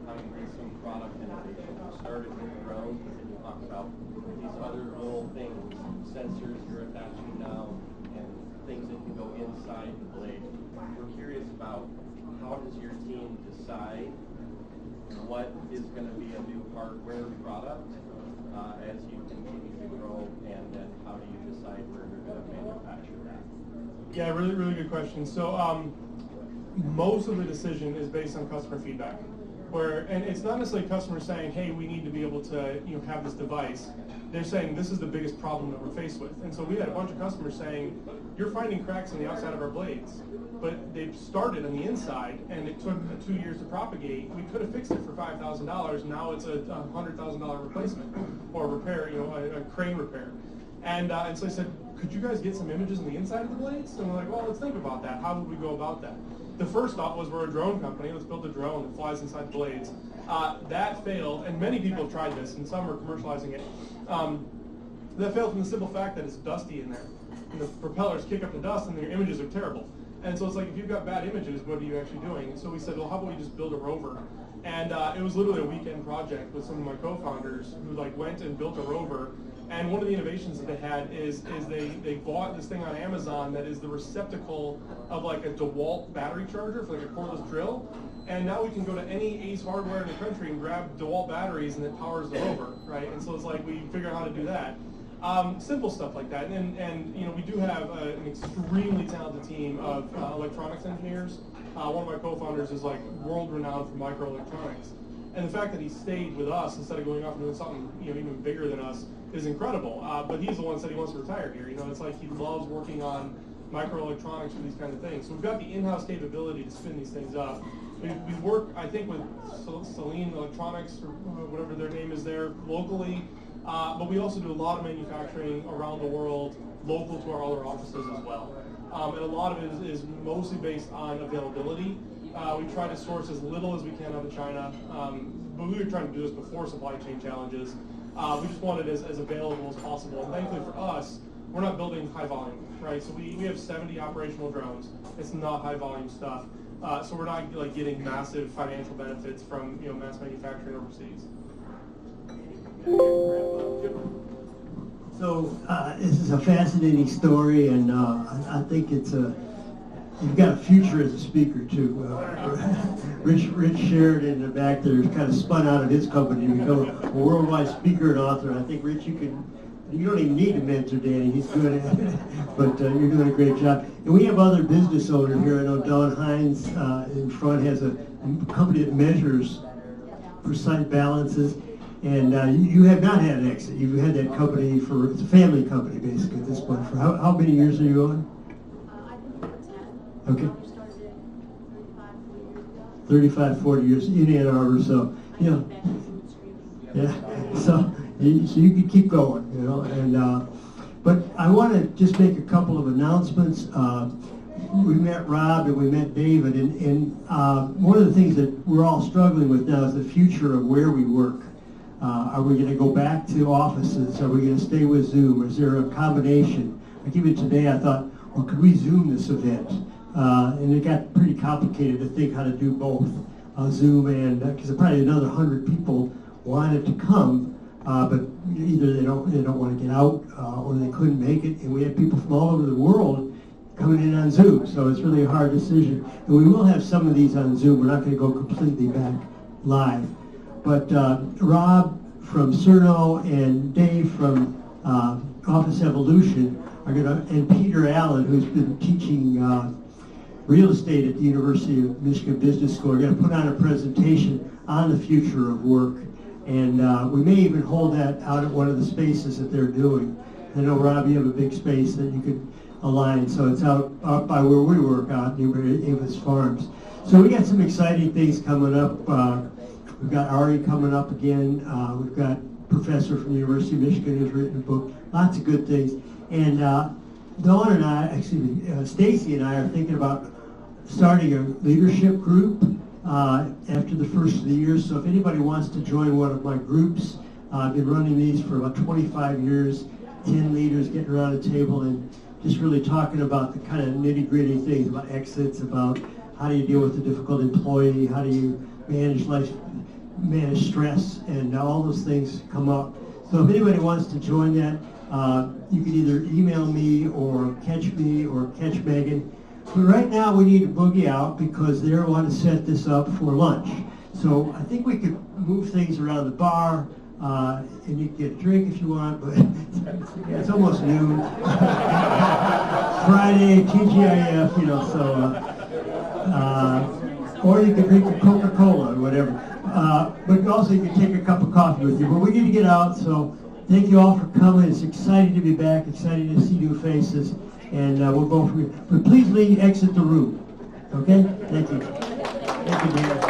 how you did some product innovation. You started with drones, but then you talked about these other little things, sensors you're attaching now, and things that can go inside the blade. We're curious about how does your team decide what is going to be a new hardware product as you continue to grow, and then how do you decide where you're going to manufacture that? Yeah, really, really good question. So most of the decision is based on customer feedback. And it's not necessarily customers saying, hey, we need to be able to have this device. They're saying this is the biggest problem that we're faced with. And so we had a bunch of customers saying, you're finding cracks on the outside of our blades, but they've started on the inside and it took 2 years to propagate. We could have fixed it for $5,000. Now it's a $100,000 replacement or repair, a crane repair. And so I said, could you guys get some images on the inside of the blades? And we're like, well, let's think about that. How would we go about that? The first thought was, we're a drone company. Let's build a drone that flies inside the blades. That failed, and many people have tried this, and some are commercializing it. That failed from the simple fact that it's dusty in there. And the propellers kick up the dust, and your images are terrible. And so it's like, if you've got bad images, what are you actually doing? And so we said, well, how about we just build a rover? And it was literally a weekend project with some of my co-founders who went and built a rover. And one of the innovations that they had is they bought this thing on Amazon that is the receptacle of a DeWalt battery charger for a cordless drill. And now we can go to any Ace Hardware in the country and grab DeWalt batteries, and it powers the rover, right? And so it's like we figure out how to do that. Simple stuff like that. And we do have an extremely talented team of electronics engineers. One of my co-founders is world-renowned for microelectronics. And the fact that he stayed with us instead of going off and doing something even bigger than us is incredible. But he's the one that said he wants to retire here. It's like he loves working on microelectronics for these kind of things. So we've got the in-house capability to spin these things up. We work, I think, with Celine Electronics, or whatever their name is there, locally. But we also do a lot of manufacturing around the world, local to our other offices as well. And a lot of it is mostly based on availability. We try to source as little as we can out of China, but we were trying to do this before supply chain challenges. We just want it as available as possible. And thankfully for us, we're not building high volume, right? So we have 70 operational drones. It's not high volume stuff. So we're not getting massive financial benefits from mass manufacturing overseas. So this is a fascinating story, and I think you've got a future as a speaker too. Rich Sheridan in the back there has kind of spun out of his company to become a worldwide speaker and author. I think Rich, you don't even need to mentor Danny. He's good at it, but you're doing a great job. And we have other business owners here. I know Don Hines in front has a company that measures precise balances. And you have not had an exit. You've had that company it's a family company basically at this point. For how many years are you on? I've been here 10. Okay. We started it 35, 40 years ago. 35, 40 years in Ann Arbor, so, yeah, so you can keep going, and, but I want to just make a couple of announcements. We met Rob and we met David, and one of the things that we're all struggling with now is the future of where we work. Are we going to go back to offices? Are we going to stay with Zoom? Is there a combination? Like even today I thought, well, could we Zoom this event? And it got pretty complicated to think how to do both Zoom and, because probably another 100 people wanted to come, but either they don't want to get out or they couldn't make it. And we had people from all over the world coming in on Zoom, so it's really a hard decision. And we will have some of these on Zoom. We're not going to go completely back live. But Rob from Cerno and Dave from Office Evolution are going to, and Peter Allen, who's been teaching real estate at the University of Michigan Business School, are going to put on a presentation on the future of work. And we may even hold that out at one of the spaces that they're doing. I know, Rob, you have a big space that you could align, so it's out by where we work out near Avis Farms. So we got some exciting things coming up. We've got Ari coming up again. We've got a professor from the University of Michigan who's written a book. Lots of good things. And Dawn and I, Stacy and I are thinking about starting a leadership group after the first of the year. So if anybody wants to join one of my groups, I've been running these for about 25 years, 10 leaders getting around a table and just really talking about the kind of nitty-gritty things about exits, about how do you deal with a difficult employee, how do you manage life, manage stress, and all those things come up. So if anybody wants to join that, you can either email me or catch Megan. But right now we need to boogie out because they want to set this up for lunch. So I think we could move things around the bar, and you can get a drink if you want, but yeah, it's almost noon. Friday, TGIF, you know, so, or you can drink a Coca-Cola or whatever. But also you can take a cup of coffee with you. But we need to get out, so thank you all for coming. It's exciting to be back, exciting to see new faces, and we'll go from here. But please exit the room, okay? Thank you. Thank you, dear.